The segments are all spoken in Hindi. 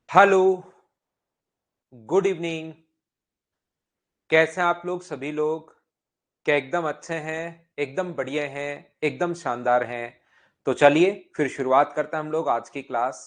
Hello, good evening. कैसे हैं आप लोग सभी लोग? क्या एकदम अच्छे हैं, एकदम बढ़िया हैं, एकदम शानदार हैं? तो चलिए फिर शुरुआत करते हैं हम लोग आज की क्लास।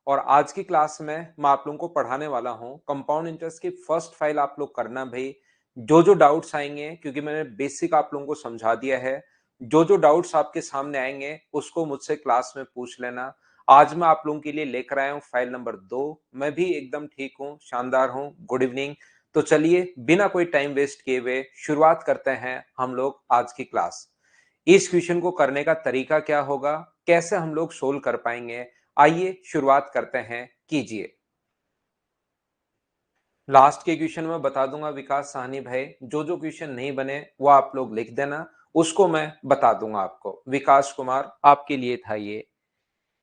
और आज की क्लास में मैं आप लोगों को पढ़ाने वाला हूँ कंपाउंड इंटरेस्ट की फर्स्ट फाइल। आप लोग करना भाई, जो डाउट्स आएंगे, क्योंकि मैंने बेसिक आप लोगों को समझा दिया है। जो डाउट्स आपके सामने आएंगे उसको मुझसे क्लास में पूछ लेना। आज मैं आप लोगों के लिए लेकर आया हूँ फाइल नंबर 2। मैं भी एकदम ठीक हूँ, शानदार हूँ। Good evening. तो चलिए बिना कोई टाइम वेस्ट किए हुए शुरुआत करते हैं हम लोग आज की क्लास। इस क्वेश्चन को करने का तरीका क्या होगा, कैसे हम लोग सोल्व कर पाएंगे, आइए शुरुआत करते हैं। कीजिए। लास्ट के क्वेश्चन में बता दूंगा विकास साहनी भाई, जो क्वेश्चन नहीं बने वो आप लोग लिख देना, उसको मैं बता दूंगा आपको। विकास कुमार आपके लिए था ये।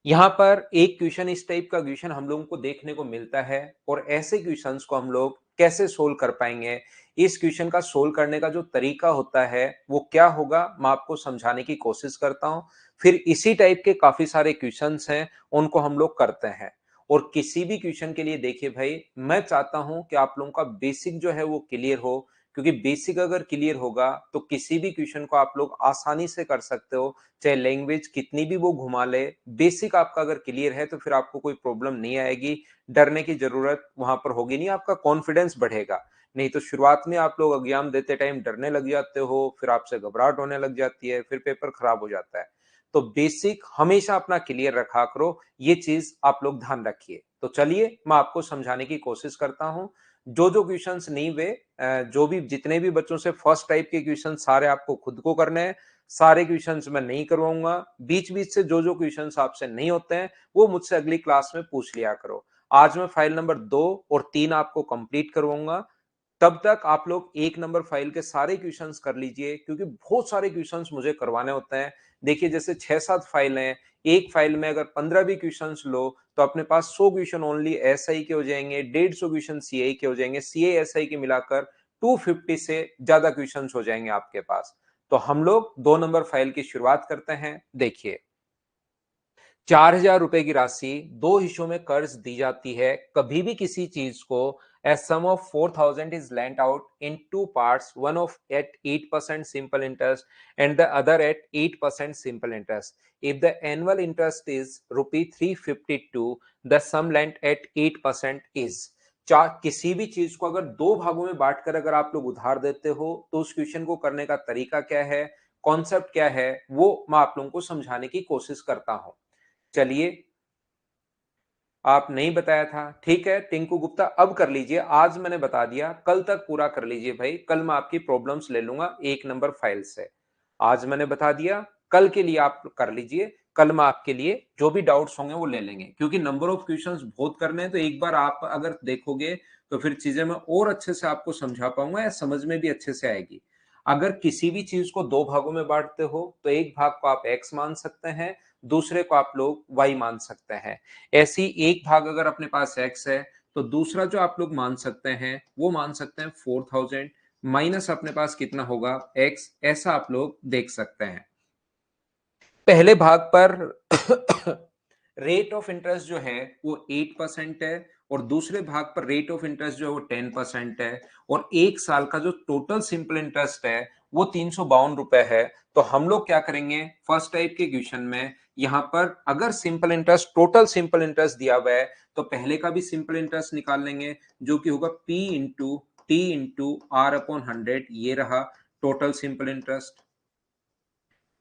यहाँ पर एक क्वेश्चन, इस टाइप का क्वेश्चन हम लोगों को देखने को मिलता है, और ऐसे क्वेश्चंस को हम लोग कैसे सोल्व कर पाएंगे, इस क्वेश्चन का सोल्व करने का जो तरीका होता है वो क्या होगा, मैं आपको समझाने की कोशिश करता हूं। फिर इसी टाइप के काफी सारे क्वेश्चंस हैं, उनको हम लोग करते हैं। और किसी भी क्वेश्चन के लिए देखिए भाई, मैं चाहता हूं कि आप लोगों का बेसिक जो है वो क्लियर हो, क्योंकि बेसिक अगर क्लियर होगा तो किसी भी क्वेश्चन को आप लोग आसानी से कर सकते हो। चाहे लैंग्वेज कितनी भी वो घुमा ले, बेसिक आपका अगर क्लियर है तो फिर आपको कोई प्रॉब्लम नहीं आएगी। डरने की जरूरत वहां पर होगी नहीं, आपका कॉन्फिडेंस बढ़ेगा। नहीं तो शुरुआत में आप लोग एग्जाम देते टाइम डरने लग जाते हो, फिर आपसे घबराहट होने लग जाती है, फिर पेपर खराब हो जाता है। तो बेसिक हमेशा अपना क्लियर रखा करो, ये चीज आप लोग ध्यान रखिए। तो चलिए मैं आपको समझाने की कोशिश करता हूं। जो क्वेश्चंस नहीं हुए, जो भी जितने भी बच्चों से फर्स्ट टाइप के क्वेश्चन, सारे आपको खुद को करने हैं। सारे क्वेश्चंस मैं नहीं करवाऊंगा। बीच बीच से जो क्वेश्चंस आपसे नहीं होते हैं वो मुझसे अगली क्लास में पूछ लिया करो। आज मैं फाइल नंबर 2 और 3 आपको कंप्लीट करवाऊंगा। तब तक आप लोग 1 नंबर फाइल के सारे क्वेश्चंस कर लीजिए, क्योंकि बहुत सारे क्वेश्चंस मुझे करवाने होते हैं। देखिए जैसे 6-7 फाइल हैं, एक फाइल में अगर 15 भी क्वेश्चंस लो तो अपने पास 100 क्वेश्चन ओनली एसआई के हो जाएंगे, 150 क्वेश्चन सीआई के हो जाएंगे, सीए एसआई के मिलाकर 250 से ज्यादा क्वेश्चंस हो जाएंगे आपके पास। तो हम लोग 2 नंबर फाइल की शुरुआत करते हैं। देखिए, 4,000 रुपए की राशि 2 हिस्सों में कर्ज दी जाती है। कभी भी किसी चीज को a sum of 4,000 is lent out in two parts, one of at 8% simple interest and the other at 8% simple interest. If the annual interest is rupee 352, the sum lent at 8% is। किसी भी चीज को अगर 2 भागों में बांटकर अगर आप लोग उधार देते हो तो उस क्वेश्चन को करने का तरीका क्या है, कॉन्सेप्ट क्या है, वो मैं आप लोगों को समझाने की कोशिश करता हूं। चलिए, आप नहीं बताया था, ठीक है टिंकू गुप्ता, अब कर लीजिए। आज मैंने बता दिया, कल तक पूरा कर लीजिए भाई। कल मैं आपकी प्रॉब्लम्स ले लूंगा 1 नंबर फाइल से। आज मैंने बता दिया, कल के लिए आप कर लीजिए। कल मैं आपके लिए जो भी डाउट्स होंगे वो ले लेंगे, क्योंकि नंबर ऑफ क्वेश्चंस बहुत करने हैं। तो एक बार आप अगर देखोगे तो फिर चीजें मैं और अच्छे से आपको समझा पाऊंगा, या समझ में भी अच्छे से आएगी। अगर किसी भी चीज को 2 भागों में बांटते हो तो एक भाग को आप एक्स मान सकते हैं, दूसरे को आप लोग वाई मान सकते हैं। ऐसी एक भाग अगर अपने पास x है तो दूसरा जो आप लोग मान सकते हैं वो मान सकते हैं 4,000 माइनस अपने पास कितना होगा x, ऐसा आप लोग देख सकते हैं। पहले भाग पर रेट ऑफ इंटरेस्ट जो है वो 8% है, और दूसरे भाग पर रेट ऑफ इंटरेस्ट जो है वो 10% है। और एक साल का जो टोटल सिंपल इंटरेस्ट है वो 352 रुपए है। तो हम लोग क्या करेंगे, फर्स्ट टाइप के क्वेश्चन में यहां पर अगर simple interest, total simple interest दिया हुआ है तो पहले का भी सिंपल इंटरेस्ट निकाल लेंगे, जो कि होगा P into T into R upon 100। ये रहा टोटल सिंपल इंटरेस्ट।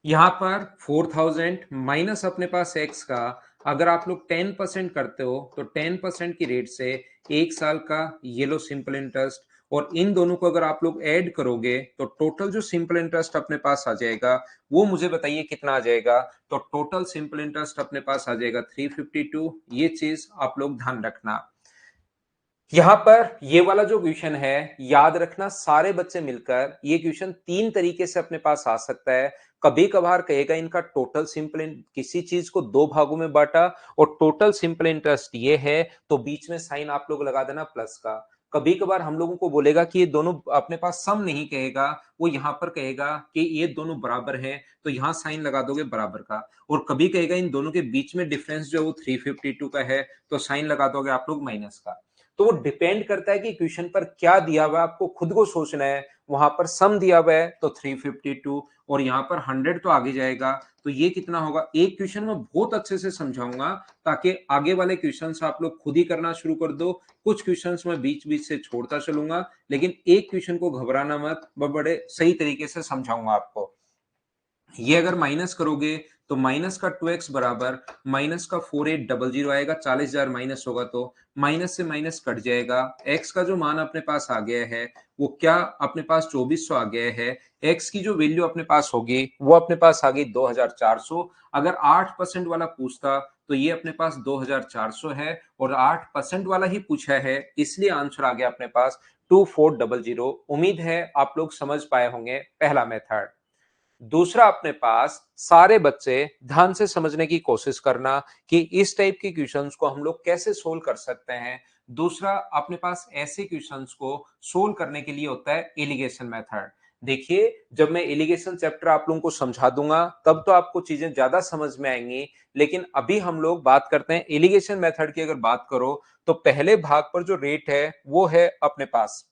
यहां पर 4,000 माइनस अपने पास एक्स का, अगर आप लोग 10% करते हो तो 10% की रेट से एक साल का ये लो सिंपल इंटरेस्ट, और इन दोनों को अगर आप लोग ऐड करोगे तो टोटल जो सिंपल इंटरेस्ट अपने पास आ जाएगा वो मुझे बताइए कितना आ जाएगा। तो टोटल सिंपल इंटरेस्ट अपने पास आ जाएगा 352। ये चीज आप लोग ध्यान रखना। यहां पर ये वाला जो क्वेश्चन है, याद रखना सारे बच्चे मिलकर, ये क्वेश्चन 3 तरीके से अपने पास आ सकता है। कभी कभार कहेगा इनका टोटल सिंपल, किसी चीज को 2 भागों में बांटा और टोटल सिंपल इंटरेस्ट ये है, तो बीच में साइन आप लोग लगा देना प्लस का। कभी कभार हम लोगों को बोलेगा कि ये दोनों अपने पास सम नहीं कहेगा, वो यहाँ पर कहेगा कि ये दोनों बराबर हैं, तो यहाँ साइन लगा दोगे बराबर का। और कभी कहेगा इन दोनों के बीच में डिफरेंस जो है वो 352 का है, तो साइन लगा दोगे आप लोग माइनस का। तो वो डिपेंड करता है कि क्वेश्चन पर क्या दिया हुआ है, आपको खुद को सोचना है। वहां पर सम दिया हुआ है तो 352, और यहाँ पर 100 तो आगे जाएगा, तो ये कितना होगा। एक क्वेश्चन में बहुत अच्छे से समझाऊंगा ताकि आगे वाले क्वेश्चंस आप लोग खुद ही करना शुरू कर दो। कुछ क्वेश्चंस में बीच बीच से छोड़ता चलूंगा, लेकिन एक क्वेश्चन को घबराना मत, मैं बड़े सही तरीके से समझाऊंगा आपको। ये अगर माइनस करोगे तो माइनस का 2x बराबर माइनस का 4800 आएगा, 40,000 माइनस होगा तो माइनस से माइनस कट जाएगा। x का जो मान अपने पास आ गया है वो क्या अपने पास 2400 आ गया है। x की जो वैल्यू अपने पास होगी वो अपने पास आ गई 2400। अगर 8% वाला पूछता तो ये अपने पास 2400 है, और 8% वाला ही पूछा है इसलिए आंसर आ गया अपने पास 2400। उम्मीद है आप लोग समझ पाए होंगे पहला मेथड। दूसरा, अपने पास सारे बच्चे ध्यान से समझने की कोशिश करना कि इस टाइप के क्वेश्चंस को हम लोग कैसे सोल्व कर सकते हैं। दूसरा, अपने पास ऐसे क्वेश्चंस को सोल्व करने के लिए होता है एलिगेशन मेथड। देखिए, जब मैं एलिगेशन चैप्टर आप लोगों को समझा दूंगा तब तो आपको चीजें ज्यादा समझ में आएंगी, लेकिन अभी हम लोग बात करते हैं एलिगेशन मेथड की। अगर बात करो तो पहले भाग पर जो रेट है वो है अपने पास,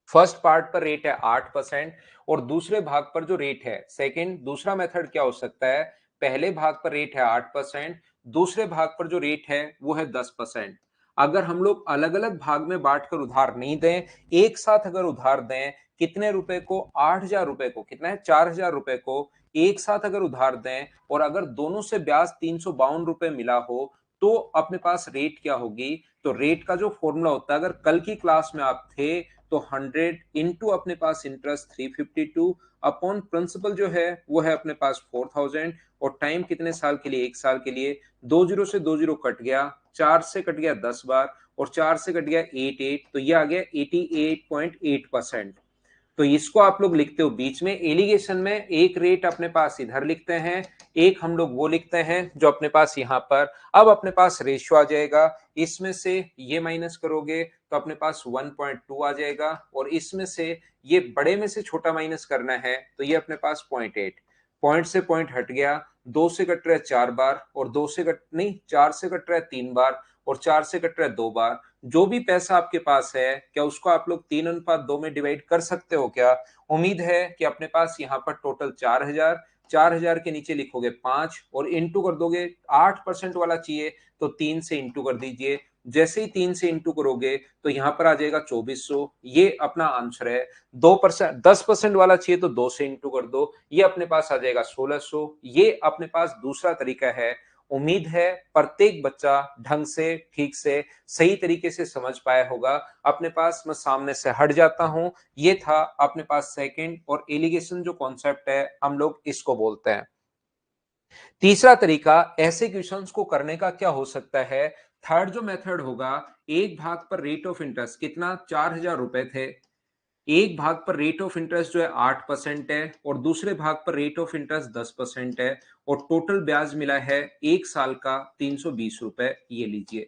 फर्स्ट पार्ट पर रेट है 8%, और दूसरे भाग पर जो रेट है सेकंड, दूसरा मेथड क्या हो सकता है, पहले भाग पर रेट है 8%, दूसरे भाग पर जो रेट है वो है 10%। अगर हम लोग अलग अलग भाग में बांटकर उधार नहीं दें, एक साथ अगर उधार दें, कितने रुपए को, 8,000 रुपए को, कितना है 4,000 रुपए को एक साथ अगर उधार दें, और अगर दोनों से ब्याज 352 रुपए मिला हो, तो अपने पास रेट क्या होगी। तो रेट का जो फॉर्मूला होता है, अगर कल की क्लास में आप थे तो 100 इंटू अपने पास इंटरेस्ट 352 अपॉन प्रिंसिपल जो है वो है अपने पास 4000, और टाइम कितने साल के लिए, एक साल के लिए। 20 से 20 कट गया, 4 से कट गया 10 बार, और 4 से कट गया 88, तो ये आ गया 88.8%। तो इसको आप लोग लिखते हो बीच में एलिगेशन में, एक रेट अपने पास इधर लिखते हैं, एक हम लोग वो लिखते हैं जो अपने पास यहां पर। अब अपने पास रेशियो आ जाएगा, इसमें से ये माइनस करोगे तो अपने पास 1.2 आ जाएगा, और इसमें से ये बड़े में से छोटा माइनस करना है तो ये अपने पास 0.8। पॉइंट से पॉइंट हट गया, 2 से कट रहा है 4 बार, और 2 से कट नहीं, 4 से कट रहा है 3 बार, और 4 से कट रहा है 2 बार। जो भी पैसा आपके पास है, क्या उसको आप लोग 3:2 में डिवाइड कर सकते हो क्या। उम्मीद है कि अपने पास यहाँ पर टोटल 4,000, 4,000 के नीचे लिखोगे 5 और इंटू कर दोगे। 8% वाला चाहिए तो 3 से इंटू कर दीजिए। जैसे ही 3 से इंटू करोगे तो यहाँ पर आ जाएगा 2400, ये अपना आंसर है। 2%, 10% वाला चाहिए तो 2 से इंटू कर दो, ये अपने पास आ जाएगा 1600। ये अपने पास दूसरा तरीका है। उम्मीद है प्रत्येक बच्चा ढंग से, ठीक से, सही तरीके से समझ पाया होगा। अपने पास मैं सामने से हट जाता हूं। ये था अपने पास सेकंड, और एलिगेशन जो कॉन्सेप्ट है हम लोग इसको बोलते हैं। तीसरा तरीका ऐसे क्वेश्चंस को करने का क्या हो सकता है। थर्ड जो मेथड होगा, एक भाग पर रेट ऑफ इंटरेस्ट कितना, 4,000 रुपए थे, एक भाग पर रेट ऑफ इंटरेस्ट जो है 8% है, और दूसरे भाग पर रेट ऑफ इंटरेस्ट 10% है, और टोटल ब्याज मिला है एक साल का 320 रुपए, ये लीजिए।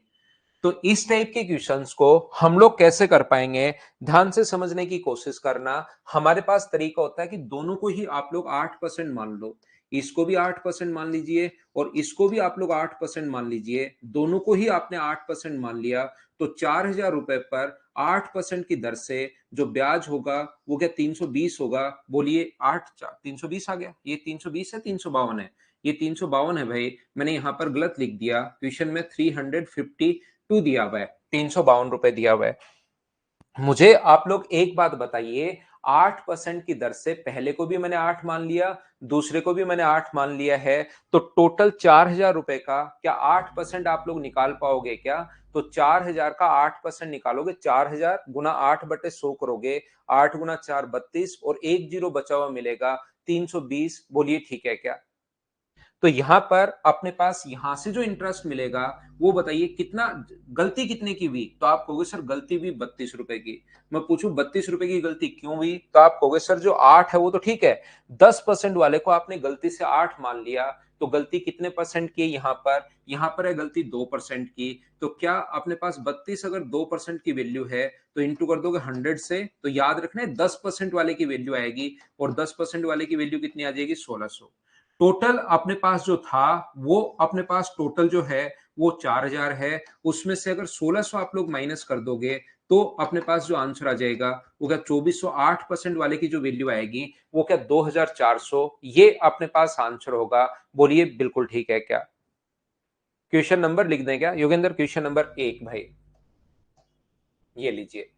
तो इस टाइप के क्वेश्चंस को हम लोग कैसे कर पाएंगे, ध्यान से समझने की कोशिश करना। हमारे पास तरीका होता है कि दोनों को ही आप लोग 8% मान लो, इसको भी 8% मान लीजिए, और इसको भी आप लोग 8% मान लीजिए। दोनों को ही आपने 8% मान लिया, तो 4,000 रुपए पर 8% की दर से जो ब्याज होगा वो क्या 320 होगा। बोलिए 320 आ गया, ये 320 है 352 है, ये 352 है भाई, मैंने यहां पर गलत लिख दिया, क्वेश्चन में 352 दिया हुआ है, 352 रुपए दिया हुआ है। मुझे आप लोग एक बात बताइए, 8% की दर से पहले को भी मैंने 8 मान लिया, दूसरे को भी मैंने 8 मान लिया है, तो टोटल 4,000 रुपए का क्या 8% आप लोग निकाल पाओगे क्या। तो 4,000 का 8% निकालोगे, 4,000 गुना 8/100 करोगे, 8 गुना 4 32, और एक जीरो बचा हुआ मिलेगा 320। बोलिए ठीक है क्या। तो यहां पर अपने पास यहां से जो इंटरेस्ट मिलेगा वो बताइए कितना, गलती कितने की हुई? तो आप कहोगे सर गलती हुई 32 रुपए की। मैं पूछूं 32 रुपए की गलती क्यों हुई? तो आप कहोगे सर जो 8 है वो तो ठीक है, 10% वाले को आपने गलती से 8 मान लिया, तो गलती कितने परसेंट की है यहाँ पर है गलती 2% की। तो क्या अपने पास 32 अगर 2% की वैल्यू है तो इंटू कर दोगे 100 से, तो याद रखना है 10% वाले की वैल्यू आएगी, और 10% वाले की वैल्यू कितनी आ जाएगी? 1600। टोटल अपने पास जो था वो अपने पास टोटल जो है वो 4000 है, उसमें से अगर 1600 आप लोग माइनस कर दोगे तो अपने पास जो आंसर आ जाएगा वो क्या 2400, 8% वाले की जो वैल्यू आएगी वो क्या 2400, ये अपने पास आंसर होगा। बोलिए बिल्कुल ठीक है क्या? क्वेश्चन नंबर लिख दें क्या योगेंद्र? क्वेश्चन नंबर 1 भाई, ये लीजिए।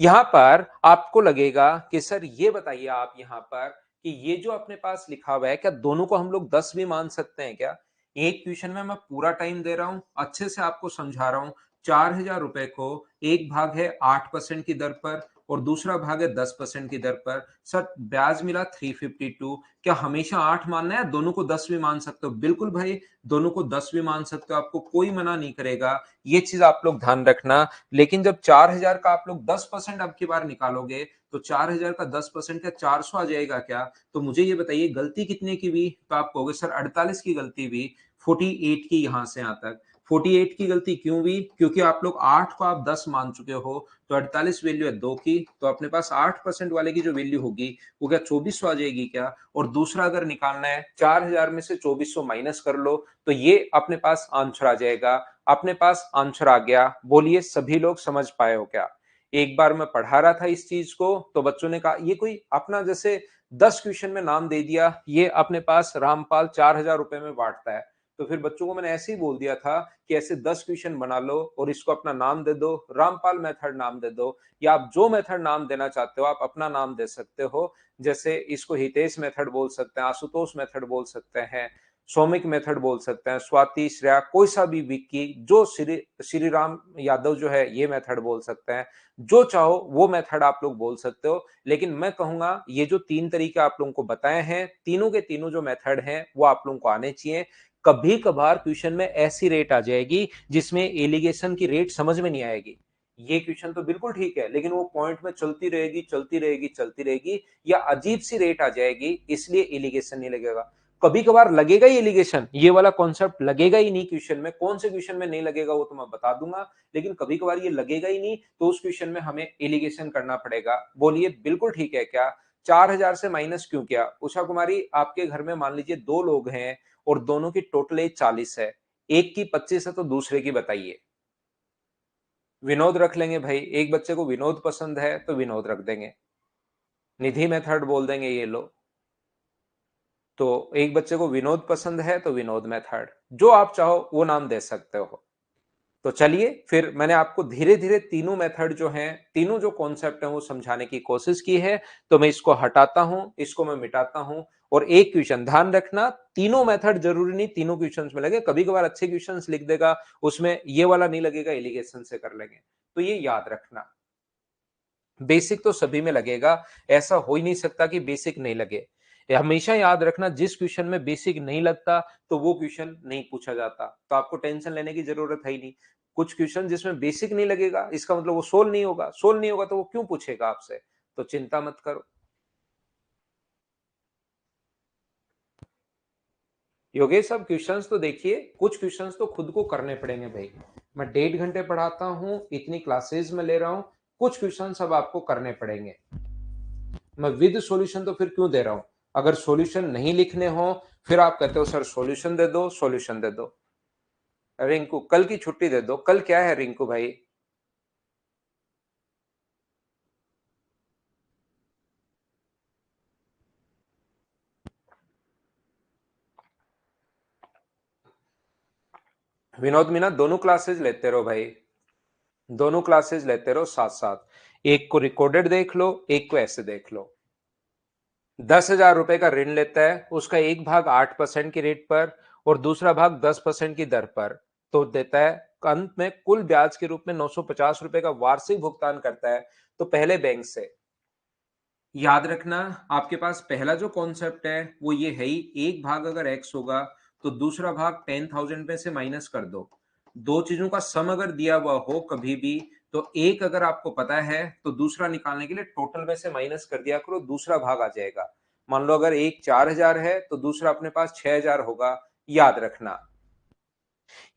यहां पर आपको लगेगा कि सर ये बताइए आप यहां पर कि ये जो अपने पास लिखा हुआ है क्या दोनों को हम लोग 10 भी मान सकते हैं क्या? एक क्वेश्चन में मैं पूरा टाइम दे रहा हूं, अच्छे से आपको समझा रहा हूं। 4000 रुपए को एक भाग है 8% की दर पर और दूसरा भाग है 10% की दर पर। सर ब्याज मिला 352, क्या हमेशा 8 मानना है? दोनों को 10 भी मान सकते हो। बिल्कुल भाई, दोनों को 10 भी मान सकते हो, आपको कोई मना नहीं करेगा। ये चीज आप लोग ध्यान रखना। लेकिन जब 4000 का आप लोग 10% अब की बार निकालोगे तो 4000 का 10% क्या 400 आ जाएगा क्या? तो मुझे ये बताइए गलती कितने की हुई? तो आप कहोगे सर 48 की गलती हुई, 48 की यहां से यहां तक। 48 की गलती क्यों हुई? क्योंकि आप लोग 8 को आप 10 मान चुके हो, तो 48 वैल्यू है 2 की, तो अपने पास 8% वाले की जो वैल्यू होगी वो क्या 2400 आ जाएगी क्या? और दूसरा अगर निकालना है 4000 में से 2400 माइनस कर लो तो ये अपने पास आंसर आ जाएगा। अपने पास आंसर आ गया। बोलिए सभी लोग समझ पाए हो क्या? एक बार मैं पढ़ा रहा था इस चीज को तो बच्चों ने कहा ये कोई अपना जैसे 10 क्वेश्चन में नाम दे दिया, ये अपने पास रामपाल 4000 रुपए में बांटता है। तो फिर बच्चों को मैंने ऐसे ही बोल दिया था कि ऐसे 10 क्वेश्चन बना लो और इसको अपना नाम दे दो, रामपाल मेथड नाम दे दो, या आप जो मेथड नाम देना चाहते हो आप अपना नाम दे सकते हो। जैसे इसको हितेश मेथड बोल सकते हैं, आशुतोष मेथड बोल सकते हैं, सौमिक मेथड बोल सकते हैं, स्वाति, श्रेया, कोई सा भी, विक्की, जो श्री राम यादव जो है ये मेथड बोल सकते हैं। जो चाहो वो मेथड आप लोग बोल सकते हो। लेकिन मैं कहूंगा ये जो 3 तरीके आप लोगों को बताए हैं, तीनों के तीनों जो मेथड हैं वो आप लोगों को आने चाहिए। कभी कभार क्वेश्चन में ऐसी रेट आ जाएगी जिसमें एलिगेशन की रेट समझ में नहीं आएगी। ये क्वेश्चन तो बिल्कुल ठीक है लेकिन वो पॉइंट में चलती रहेगी चलती रहेगी चलती रहेगी, या अजीब सी रेट आ जाएगी इसलिए एलिगेशन नहीं लगेगा। कभी कभार लगेगा ही एलिगेशन, ये वाला कॉन्सेप्ट लगेगा ही नहीं क्वेश्चन में। कौन से क्वेश्चन में नहीं लगेगा वो तो मैं बता दूंगा, लेकिन कभी कभार ये लगेगा ही नहीं तो उस क्वेश्चन में हमें एलिगेशन करना पड़ेगा। बोलिए बिल्कुल ठीक है क्या? 4000 से माइनस क्यों किया? उषा कुमारी आपके घर में मान लीजिए 2 लोग हैं और दोनों की टोटल एज 40 है, एक की 25 है तो दूसरे की बताइए। विनोद रख लेंगे भाई, एक बच्चे को विनोद पसंद है तो विनोद रख देंगे। निधि मेथड बोल देंगे ये लो। तो एक बच्चे को विनोद पसंद है तो विनोद मेथड, जो आप चाहो वो नाम दे सकते हो। तो चलिए फिर मैंने आपको धीरे धीरे तीनों मेथड जो हैं, तीनों जो कॉन्सेप्ट हैं वो समझाने की कोशिश की है। तो मैं इसको हटाता हूं, इसको मैं मिटाता हूं, और एक क्वेश्चन ध्यान रखना, तीनों मेथड जरूरी नहीं तीनों क्वेश्चंस में लगे, कभी कभार अच्छे क्वेश्चंस लिख देगा उसमें ये वाला नहीं लगेगा, एलिगेशन से कर लेंगे। तो ये याद रखना, बेसिक तो सभी में लगेगा, ऐसा हो ही नहीं सकता कि बेसिक नहीं लगे। ये हमेशा याद रखना, जिस क्वेश्चन में बेसिक नहीं लगता तो वो क्वेश्चन नहीं पूछा जाता, तो आपको टेंशन लेने की जरूरत है ही नहीं। कुछ क्वेश्चन जिसमें बेसिक नहीं लगेगा इसका मतलब वो सोल्व नहीं होगा, सोल्व नहीं होगा तो वो क्यों पूछेगा आपसे? तो चिंता मत करो। योगेश साहब क्वेश्चंस तो देखिए, कुछ क्वेश्चंस तो खुद को करने पड़ेंगे भाई। मैं 1.5 घंटे पढ़ाता हूँ, इतनी क्लासेस में ले रहा हूँ, कुछ क्वेश्चंस अब आपको करने पड़ेंगे। मैं विद सॉल्यूशन तो फिर क्यों दे रहा हूं? अगर सॉल्यूशन नहीं लिखने हो फिर आप कहते हो सर सॉल्यूशन दे दो, सॉल्यूशन दे दो। रिंकू कल की छुट्टी दे दो, कल क्या है रिंकू भाई? विनोद मीना दोनों क्लासेस लेते रहो भाई, दोनों क्लासेस लेते रहो साथ साथ। एक को रिकॉर्डेड देख लो, एक को ऐसे देख लो। 10,000 रुपए का ऋण लेता है, उसका एक भाग 8% की रेट पर और दूसरा भाग 10% की दर पर, तो देता है अंत में कुल ब्याज के रूप में 950 रुपए का वार्षिक भुगतान करता है। तो पहले बैंक से याद रखना, आपके पास पहला जो कॉन्सेप्ट है वो ये है ही, एक भाग अगर एक्स होगा तो दूसरा भाग 10,000 में से माइनस कर दो। दो चीजों का सम अगर दिया हुआ हो कभी भी, तो एक अगर आपको पता है तो दूसरा निकालने के लिए टोटल में से माइनस कर दिया करो, दूसरा भाग आ जाएगा। मान लो अगर एक 4,000 है तो दूसरा अपने पास 6,000 होगा, याद रखना।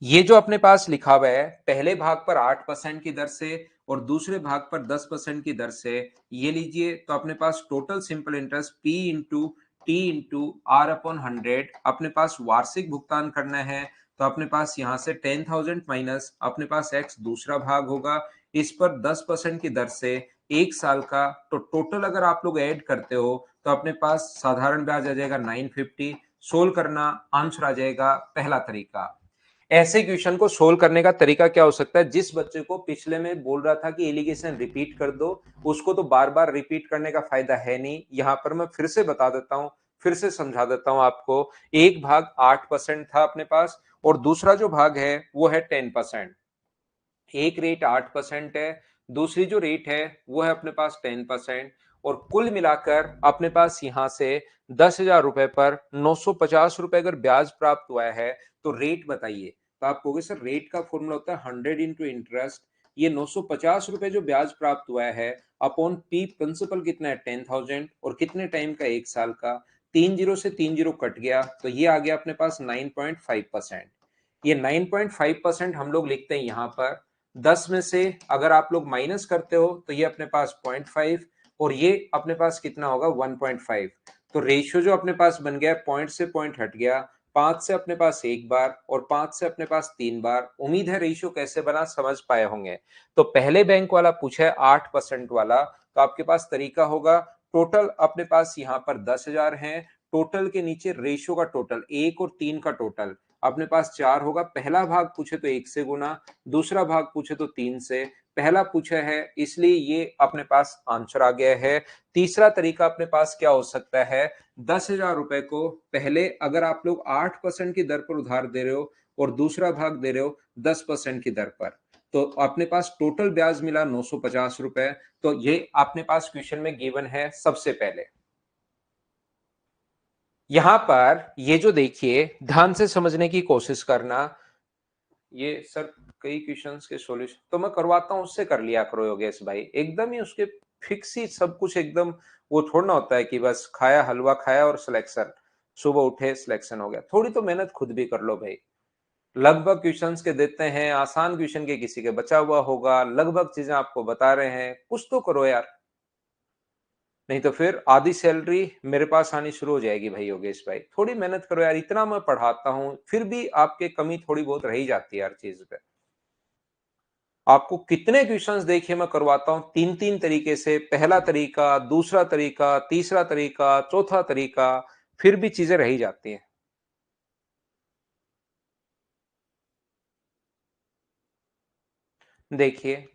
ये जो अपने पास लिखा हुआ है पहले भाग पर 8% की दर से और दूसरे भाग पर 10% की दर से, ये लीजिए, तो अपने पास total simple interest P into T into R upon 100 अपने पास वार्षिक भुगतान करना है। तो अपने पास यहां से 10,000 माइनस अपने पास x दूसरा भाग होगा, इस पर 10% की दर से एक साल का। तो टोटल अगर आप लोग ऐड करते हो तो अपने पास साधारण ब्याज आ जाएगा 950। सोल्व करना, आंसर आ जाएगा पहला तरीका। ऐसे क्वेश्चन को सोल्व करने का तरीका क्या हो सकता है? जिस बच्चे को पिछले में बोल रहा था कि एलिगेशन रिपीट कर दो, उसको तो बार बार रिपीट करने का फायदा है नहीं। यहां पर मैं फिर से बता देता हूं, फिर से समझा देता हूं आपको। एक भाग 8% था अपने पास और दूसरा जो भाग है वो है 10%। एक रेट 8% है, दूसरी जो रेट है वो है अपने पास 10%। और कुल मिलाकर अपने पास यहां से 10,000 रुपए पर 950 रुपए अगर ब्याज प्राप्त हुआ है, तो रेट बताइए। तो आप कहोगे सर रेट का फॉर्मूला होता है 100 इंटू इंटरेस्ट। ये 950 रुपए जो ब्याज प्राप्त हुआ है अपॉन पी प्रिंसिपल कितना है 10,000 और कितने टाइम का, एक साल का। 3 जीरो से 3 जीरो कट गया तो ये आ गया अपने पास 9.5%। ये 9.5% हम लोग लिखते हैं यहाँ पर। 10 में से अगर आप लोग माइनस करते हो तो ये अपने पास 0.5 और ये अपने पास कितना होगा 1.5। तो रेशियो जो अपने पास बन गया, पॉइंट से पॉइंट हट गया। 5 से अपने पास एक बार और 5 से अपने पास 3 बार। उम्मीद है रेशियो कैसे बना समझ पाए होंगे। तो पहले बैंक वाला पूछा है 8% वाला, तो आपके पास तरीका होगा, टोटल अपने पास यहाँ पर 10,000 है। टोटल के नीचे रेशियो का टोटल, 1 और 3 का टोटल अपने पास 4 होगा। पहला भाग पूछे तो 1 से गुना, दूसरा भाग पूछे तो 3 से। पहला पूछा है इसलिए ये अपने पास आंसर आ गया है। तीसरा तरीका अपने पास क्या हो सकता है? 10,000 रुपए को पहले अगर आप लोग 8% की दर पर उधार दे रहे हो और दूसरा भाग दे रहे हो 10% की दर पर, तो अपने पास टोटल ब्याज मिला 950 रुपए। तो ये अपने पास क्वेश्चन में गिवन है। सबसे पहले यहां पर ये जो देखिए, ध्यान से समझने की कोशिश करना। ये सर कई क्वेश्चंस के सॉल्यूशन तो मैं करवाता हूं, उससे कर लिया करो योगेश भाई, एकदम ही उसके फिक्स ही सब कुछ एकदम। वो थोड़ा ना होता है कि बस खाया हलवा खाया और सिलेक्शन, सुबह उठे सिलेक्शन हो गया। थोड़ी तो मेहनत खुद भी कर लो भाई। लगभग क्वेश्चंस के देते हैं, आसान क्वेश्चन के किसी के बचा हुआ होगा, लगभग चीजें आपको बता रहे हैं, कुछ तो करो यार। नहीं तो फिर आधी सैलरी मेरे पास आनी शुरू हो जाएगी भाई योगेश भाई। थोड़ी मेहनत करो यार, इतना मैं पढ़ाता हूं फिर भी आपके कमी थोड़ी बहुत रह ही जाती है हर चीज पे। आपको कितने क्वेश्चंस देखिए मैं करवाता हूं तीन तीन तरीके से, पहला तरीका, दूसरा तरीका, तीसरा तरीका, चौथा तरीका, फिर भी चीजें रह ही जाती हैं। देखिए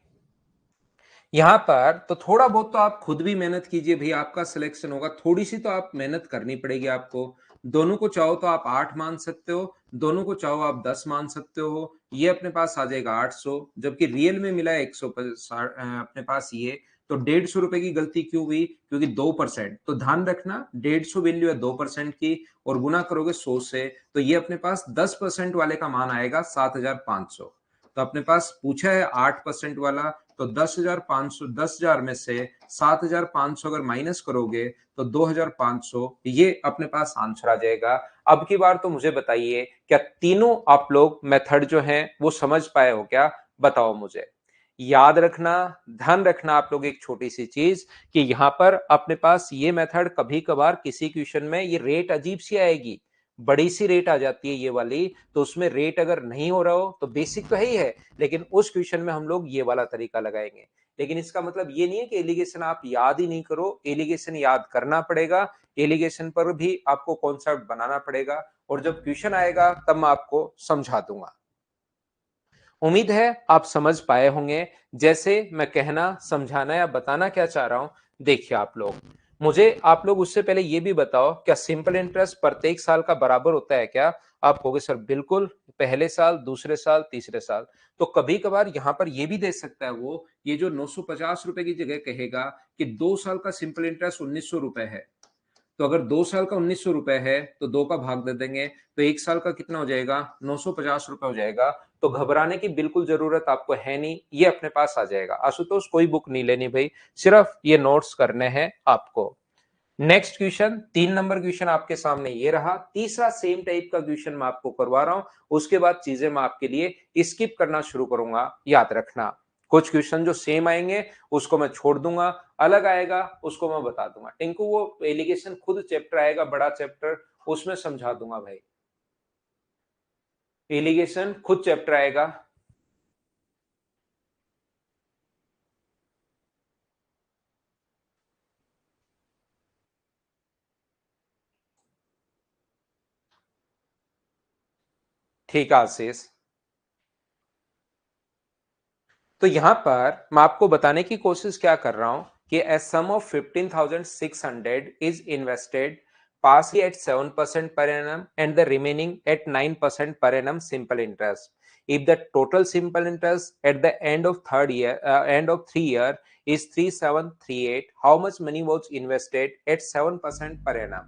यहां पर तो थोड़ा बहुत तो आप खुद भी मेहनत कीजिए भाई, आपका सिलेक्शन होगा, थोड़ी सी तो आप मेहनत करनी पड़ेगी आपको। दोनों को चाहो तो आप 8 मान सकते हो, दोनों को चाहो आप 10 मान सकते हो। ये अपने पास आ जाएगा 800, जबकि रियल में मिला है 160 अपने पास ये। तो 150 रुपए की गलती क्यों हुई? क्योंकि 2%। तो ध्यान रखना 150 वैल्यू है 2% की, और गुना करोगे 100 से, तो ये अपने पास 10% वाले का मान आएगा 7,500। तो अपने पास पूछा है 8% वाला, तो 10,500, 10,000 में से 7,500 अगर माइनस करोगे तो 2,500, ये अपने पास आंसर आ जाएगा। अब की बार तो मुझे बताइए, क्या तीनों आप लोग मेथड जो हैं वो समझ पाए हो क्या? बताओ मुझे। याद रखना, ध्यान रखना आप लोग एक छोटी सी चीज, कि यहां पर अपने पास ये मेथड कभी कभार किसी क्वेश्चन में ये रेट अजीब सी आएगी, बड़ी सी रेट आ जाती है ये वाली। तो उसमें रेट अगर नहीं हो रहा हो तो बेसिक तो है ही है, लेकिन उस क्वेश्चन में हम लोग ये वाला तरीका लगाएंगे। लेकिन इसका मतलब ये नहीं है कि एलिगेशन आप याद ही नहीं करो, एलिगेशन याद करना पड़ेगा। एलिगेशन पर भी आपको कॉन्सेप्ट बनाना पड़ेगा, और जब क्वेश्चन आएगा तब मैं आपको समझा दूंगा। उम्मीद है आप समझ पाए होंगे। जैसे मैं कहना समझाना या बताना क्या चाह रहा हूं, देखिए आप लोग, मुझे आप लोग उससे पहले ये भी बताओ, क्या सिंपल इंटरेस्ट प्रत्येक साल का बराबर होता है क्या? आप कहोगे सर बिल्कुल, पहले साल, दूसरे साल, तीसरे साल। तो कभी कभार यहां पर ये भी दे सकता है वो, ये जो 950 रुपए की जगह कहेगा कि 2 साल का सिंपल इंटरेस्ट 1,900 रुपए है। तो अगर 2 साल का 1900 रुपए है तो 2 का भाग दे देंगे, तो 1 साल का कितना हो जाएगा? 950 रुपए हो जाएगा। तो घबराने की बिल्कुल जरूरत आपको है नहीं, ये अपने पास आ जाएगा। आशुतोष कोई बुक नहीं लेनी भाई, सिर्फ ये नोट्स करने हैं आपको। नेक्स्ट क्वेश्चन, 3 नंबर क्वेश्चन आपके सामने ये रहा। तीसरा सेम टाइप का क्वेश्चन मैं आपको करवा रहा हूं, उसके बाद चीजें मैं आपके लिए स्किप करना शुरू करूंगा, याद रखना। कुछ क्वेश्चन जो सेम आएंगे उसको मैं छोड़ दूंगा, अलग आएगा उसको मैं बता दूंगा। टिंकू वो एलिगेशन खुद चैप्टर आएगा, बड़ा चैप्टर, उसमें समझा दूंगा भाई। एलिगेशन खुद चैप्टर आएगा। ठीक है आशीष। तो यहां पर मैं आपको बताने की कोशिश क्या कर रहा हूं कि a sum of 15,600 is invested partly at 7% per annum and the remaining at 9% per annum simple interest. If the total simple interest at the end of 3 year is 3738, how much money was invested at 7% per annum?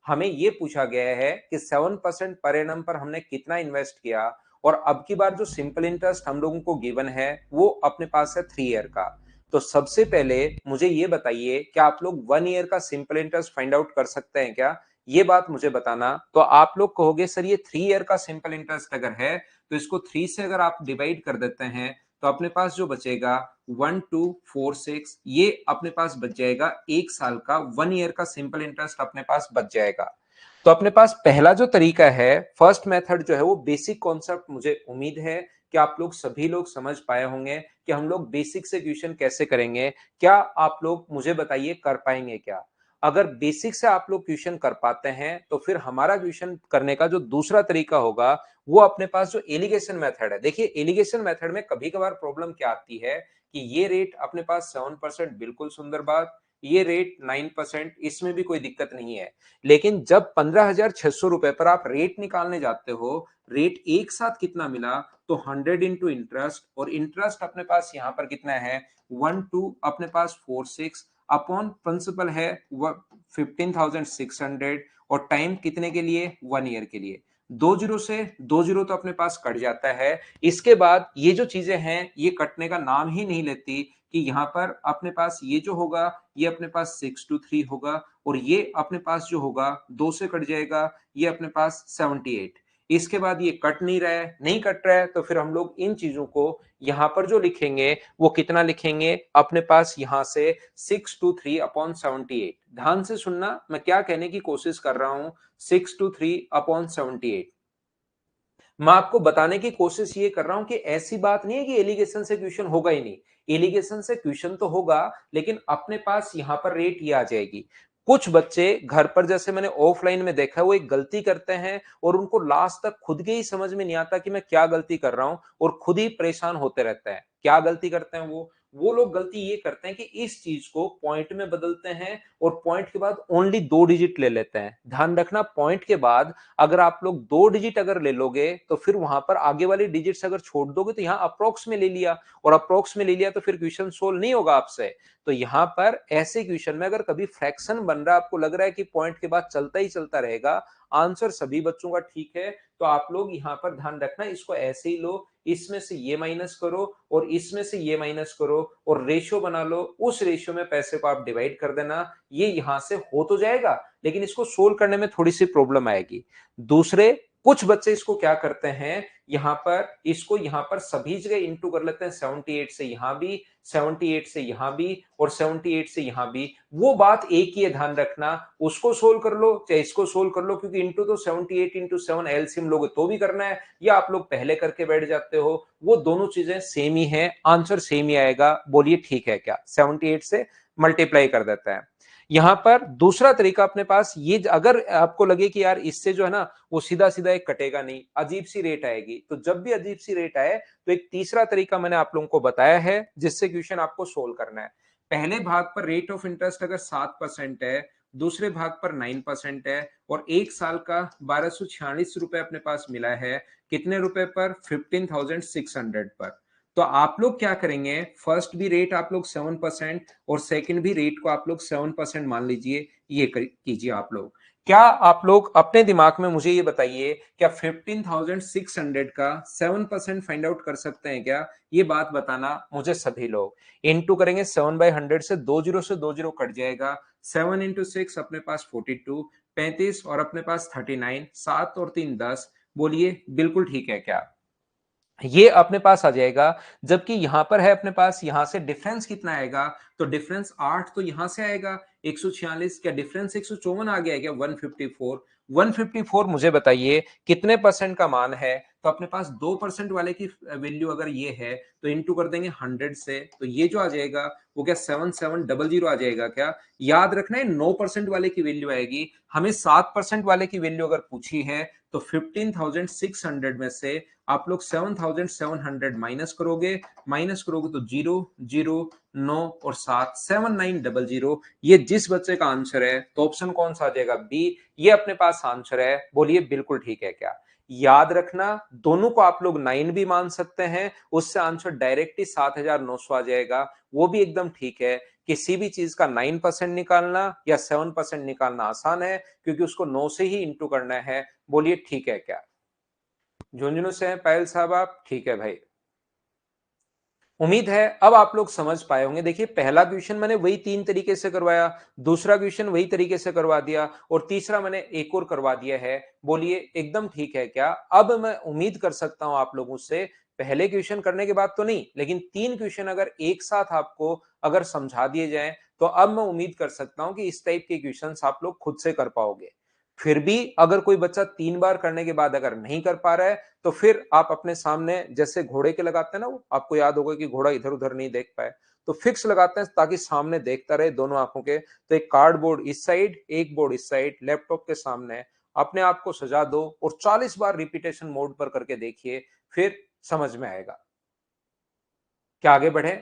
हमें ये पूछा गया है कि 7% पर एनम पर हमने कितना इन्वेस्ट किया, और अब की बार जो सिंपल इंटरेस्ट हम लोगों को गिवन है वो अपने पास है 3 ईयर का। तो सबसे पहले मुझे ये बताइए, क्या आप लोग 1 ईयर का सिंपल इंटरेस्ट फाइंड आउट कर सकते हैं क्या? ये बात मुझे बताना। तो आप लोग कहोगे सर ये 3 ईयर का सिंपल इंटरेस्ट अगर है तो इसको 3 से अगर आप डिवाइड कर देते हैं तो अपने पास जो बचेगा 1246, ये अपने पास बच जाएगा 1 साल का 1 ईयर का सिंपल इंटरेस्ट अपने पास बच जाएगा। तो अपने पास पहला जो तरीका है, फर्स्ट मेथड जो है वो बेसिक कॉन्सेप्ट, मुझे उम्मीद है कि आप लोग सभी लोग समझ पाए होंगे कि हम लोग बेसिक से क्वेश्चन कैसे करेंगे। क्या आप लोग मुझे बताइए कर पाएंगे क्या? अगर बेसिक से आप लोग क्वेश्चन कर पाते हैं तो फिर हमारा क्वेश्चन करने का जो दूसरा तरीका होगा वो अपने पास जो एलिगेशन मेथड है। देखिए एलिगेशन मेथड में कभी कभार प्रॉब्लम क्या आती है कि ये रेट अपने पास 7%, बिल्कुल सुंदर बात, ये रेट 9%, इसमें भी कोई दिक्कत नहीं है। लेकिन जब 15,600 रुपए पर आप रेट निकालने जाते हो, रेट एक साथ कितना मिला, तो 100 इंटू इंटरेस्ट, और इंटरेस्ट अपने पास यहां पर कितना है 12 अपने पास 46 अपॉन प्रिंसिपल है 15,600, और टाइम कितने के लिए? 1 ईयर के लिए। दो जीरो से दो जीरो तो अपने पास कट जाता है। इसके बाद ये जो चीजें हैं ये कटने का नाम ही नहीं लेती कि यहां पर अपने पास ये जो होगा ये अपने पास 623 होगा, और ये अपने पास जो होगा 2 से कट जाएगा, ये अपने पास 78। इसके बाद ये कट नहीं रहा है, नहीं कट रहा है, तो फिर हम लोग इन चीजों को यहां पर जो लिखेंगे वो कितना लिखेंगे अपने पास यहां से 623/78। ध्यान से सुनना मैं क्या कहने की कोशिश कर रहा हूं। 623/78 मैं आपको बताने की कोशिश ये कर रहा हूं कि ऐसी बात नहीं है कि एलिगेशन से क्वेश्चन होगा ही नहीं। एलिगेशन से क्वेश्चन तो होगा, लेकिन अपने पास यहां पर रेट ये आ जाएगी। कुछ बच्चे घर पर, जैसे मैंने ऑफलाइन में देखा है, वो एक गलती करते हैं और उनको लास्ट तक खुद के ही समझ में नहीं आता कि मैं क्या गलती कर रहा हूं, और खुद ही परेशान होते रहते हैं। क्या गलती करते हैं वो लोग गलती ये करते हैं कि इस चीज को पॉइंट में बदलते हैं और पॉइंट के बाद ओनली 2 डिजिट ले लेते हैं। ध्यान रखना, पॉइंट के बाद अगर आप लोग 2 डिजिट अगर ले लोगे तो फिर वहां पर आगे वाली डिजिट्स अगर छोड़ दोगे तो यहाँ अप्रोक्स में ले लिया, और अप्रोक्स में ले लिया तो फिर क्वेश्चन सोल्व नहीं होगा आपसे। तो यहाँ पर ऐसे क्वेश्चन में अगर कभी फ्रैक्शन बन रहा है, आपको लग रहा है कि पॉइंट के बाद चलता ही चलता रहेगा, आंसर सभी बच्चों का ठीक है, तो आप लोग यहाँ पर ध्यान रखना, इसको ऐसे ही लो, इसमें से ये माइनस करो और इसमें से ये माइनस करो और रेशियो बना लो, उस रेशियो में पैसे को आप डिवाइड कर देना। ये यहां से हो तो जाएगा, लेकिन इसको सोल्व करने में थोड़ी सी प्रॉब्लम आएगी। दूसरे कुछ बच्चे इसको क्या करते हैं, यहां पर इसको यहां पर सभी जगह इंटू कर लेते हैं, 78 से यहां भी, 78 से यहां भी और 78 से यहां भी। वो बात एक ही है, ध्यान रखना, उसको सोल्व कर लो चाहे इसको सोल्व कर लो, क्योंकि इंटू तो 78 इंटू 7 एलसीएम लोगे तो भी करना है, या आप लोग पहले करके बैठ जाते हो, वो दोनों चीजें सेम ही है, आंसर सेम ही आएगा। बोलिए ठीक है क्या? 78 से मल्टीप्लाई कर देता है। यहां पर दूसरा तरीका अपने पास ये, अगर आपको लगे कि यार इससे जो है ना वो सीधा सीधा एक कटेगा नहीं, अजीब सी रेट आएगी, तो जब भी अजीब सी रेट आए तो एक तीसरा तरीका मैंने आप लोगों को बताया है जिससे क्वेश्चन आपको सोल्व करना है। पहले भाग पर रेट ऑफ इंटरेस्ट अगर 7% है, दूसरे भाग पर 9% है, और एक साल का 1246 रुपए अपने पास मिला है, कितने रुपए पर? 15,600 पर। तो आप लोग क्या करेंगे, फर्स्ट भी रेट आप लोग 7% और सेकंड भी रेट को आप लोग 7% मान लीजिए, ये कीजिए आप लोग। क्या आप लोग अपने दिमाग में मुझे ये बताइए, क्या 15,600 का 7% फाइंड आउट कर सकते हैं क्या? ये बात बताना मुझे सभी लोग। इनटू करेंगे 7/100 से, 2 जीरो कट जाएगा। 7 इंटू 6 अपने पास 42, 35 और अपने पास 39, 7 और 3 10। बोलिए बिल्कुल ठीक है क्या? ये अपने पास आ जाएगा। जबकि यहां पर है अपने पास, यहां से डिफरेंस कितना आएगा? तो डिफरेंस 8 तो यहां से आएगा 146। क्या डिफरेंस 154 आ गया है क्या? 154। 154 मुझे बताइए कितने परसेंट का मान है? तो अपने पास 2% वाले की वैल्यू अगर ये है तो इनटू कर देंगे 100 से, तो ये जो आ जाएगा वो क्या 7700 आ जाएगा क्या? याद रखना है 9% वाले की वैल्यू आएगी। हमें 7% वाले की वैल्यू अगर पूछी है तो 15,600 में से आप लोग 7,700 माइनस करोगे तो 0 0 9 और 7 7900। ये जिस बच्चे का आंसर है तो ऑप्शन कौन सा आ जाएगा? बी। ये अपने पास आंसर है। बोलिए बिल्कुल ठीक है क्या? याद रखना दोनों को आप लोग 9 भी मान सकते हैं, उससे आंसर डायरेक्ट ही 7,900 आ जाएगा। वो भी एकदम ठीक है। किसी भी चीज का 9% निकालना या 7% निकालना आसान है, क्योंकि उसको 9 से ही इंटू करना है। बोलिए ठीक है क्या? झुंझुनू से हैं पायल साहब आप? ठीक है भाई, उम्मीद है अब आप लोग समझ पाए होंगे। देखिए पहला क्वेश्चन मैंने वही 3 तरीके से करवाया, दूसरा क्वेश्चन वही तरीके से करवा दिया और तीसरा मैंने एक और करवा दिया है। बोलिए एकदम ठीक है क्या? अब मैं उम्मीद कर सकता हूं आप लोगों से, पहले क्वेश्चन करने के बाद तो नहीं, लेकिन 3 क्वेश्चन अगर एक साथ आपको अगर समझा दिए जाए तो अब मैं उम्मीद कर सकता हूं कि इस टाइप के क्वेश्चन आप लोग खुद से कर पाओगे। फिर भी अगर कोई बच्चा 3 बार करने के बाद अगर नहीं कर पा रहा है तो फिर आप अपने सामने जैसे घोड़े के लगाते हैं ना, वो आपको याद होगा कि घोड़ा इधर उधर नहीं देख पाए, तो फिक्स लगाते हैं ताकि सामने देखता रहे दोनों आंखों के। तो एक कार्डबोर्ड इस साइड, एक बोर्ड इस साइड, लैपटॉप के सामने अपने आप को सजा दो और 40 बार रिपीटेशन मोड पर करके देखिए, फिर समझ में आएगा। क्या आगे बढ़े?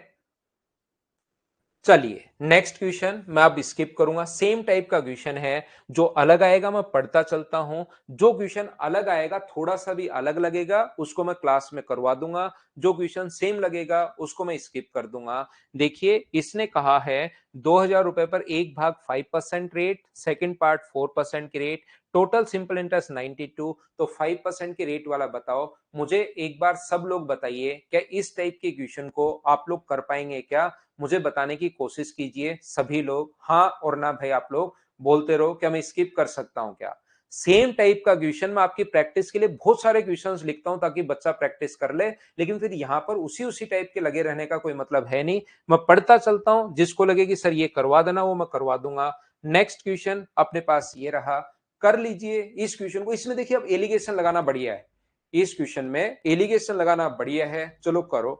चलिए नेक्स्ट क्वेश्चन मैं अब स्किप करूंगा। सेम टाइप का क्वेश्चन है, जो अलग आएगा मैं पढ़ता चलता हूं। जो क्वेश्चन अलग आएगा, थोड़ा सा भी अलग लगेगा, उसको मैं क्लास में करवा दूंगा। जो क्वेश्चन सेम लगेगा उसको मैं स्किप कर दूंगा। देखिए इसने कहा है 2,000 रुपए पर एक भाग 5% रेट, सेकंड पार्ट 4% की रेट, टोटल सिंपल इंटरेस्ट 92। तो 5% की रेट वाला बताओ। मुझे एक बार सब लोग बताइए, क्या इस टाइप के क्वेश्चन को आप लोग कर पाएंगे क्या? मुझे बताने की कोशिश कीजिए सभी लोग। हाँ और ना भाई आप लोग बोलते रहो। क्या मैं स्किप कर सकता हूं क्या? सेम टाइप का क्वेश्चन मैं आपकी प्रैक्टिस के लिए बहुत सारे क्वेश्चंस लिखता हूं ताकि बच्चा प्रैक्टिस कर ले, लेकिन फिर यहां पर उसी उसी टाइप के लगे रहने का कोई मतलब है नहीं। मैं पढ़ता चलता हूं, जिसको लगे कि सर ये करवा देना वो मैं करवा दूंगा। नेक्स्ट क्वेश्चन अपने पास ये रहा, कर लीजिए इस क्वेश्चन को। इसमें देखिए अब एलिगेशन लगाना बढ़िया है, इस क्वेश्चन में एलिगेशन लगाना बढ़िया है। चलो करो,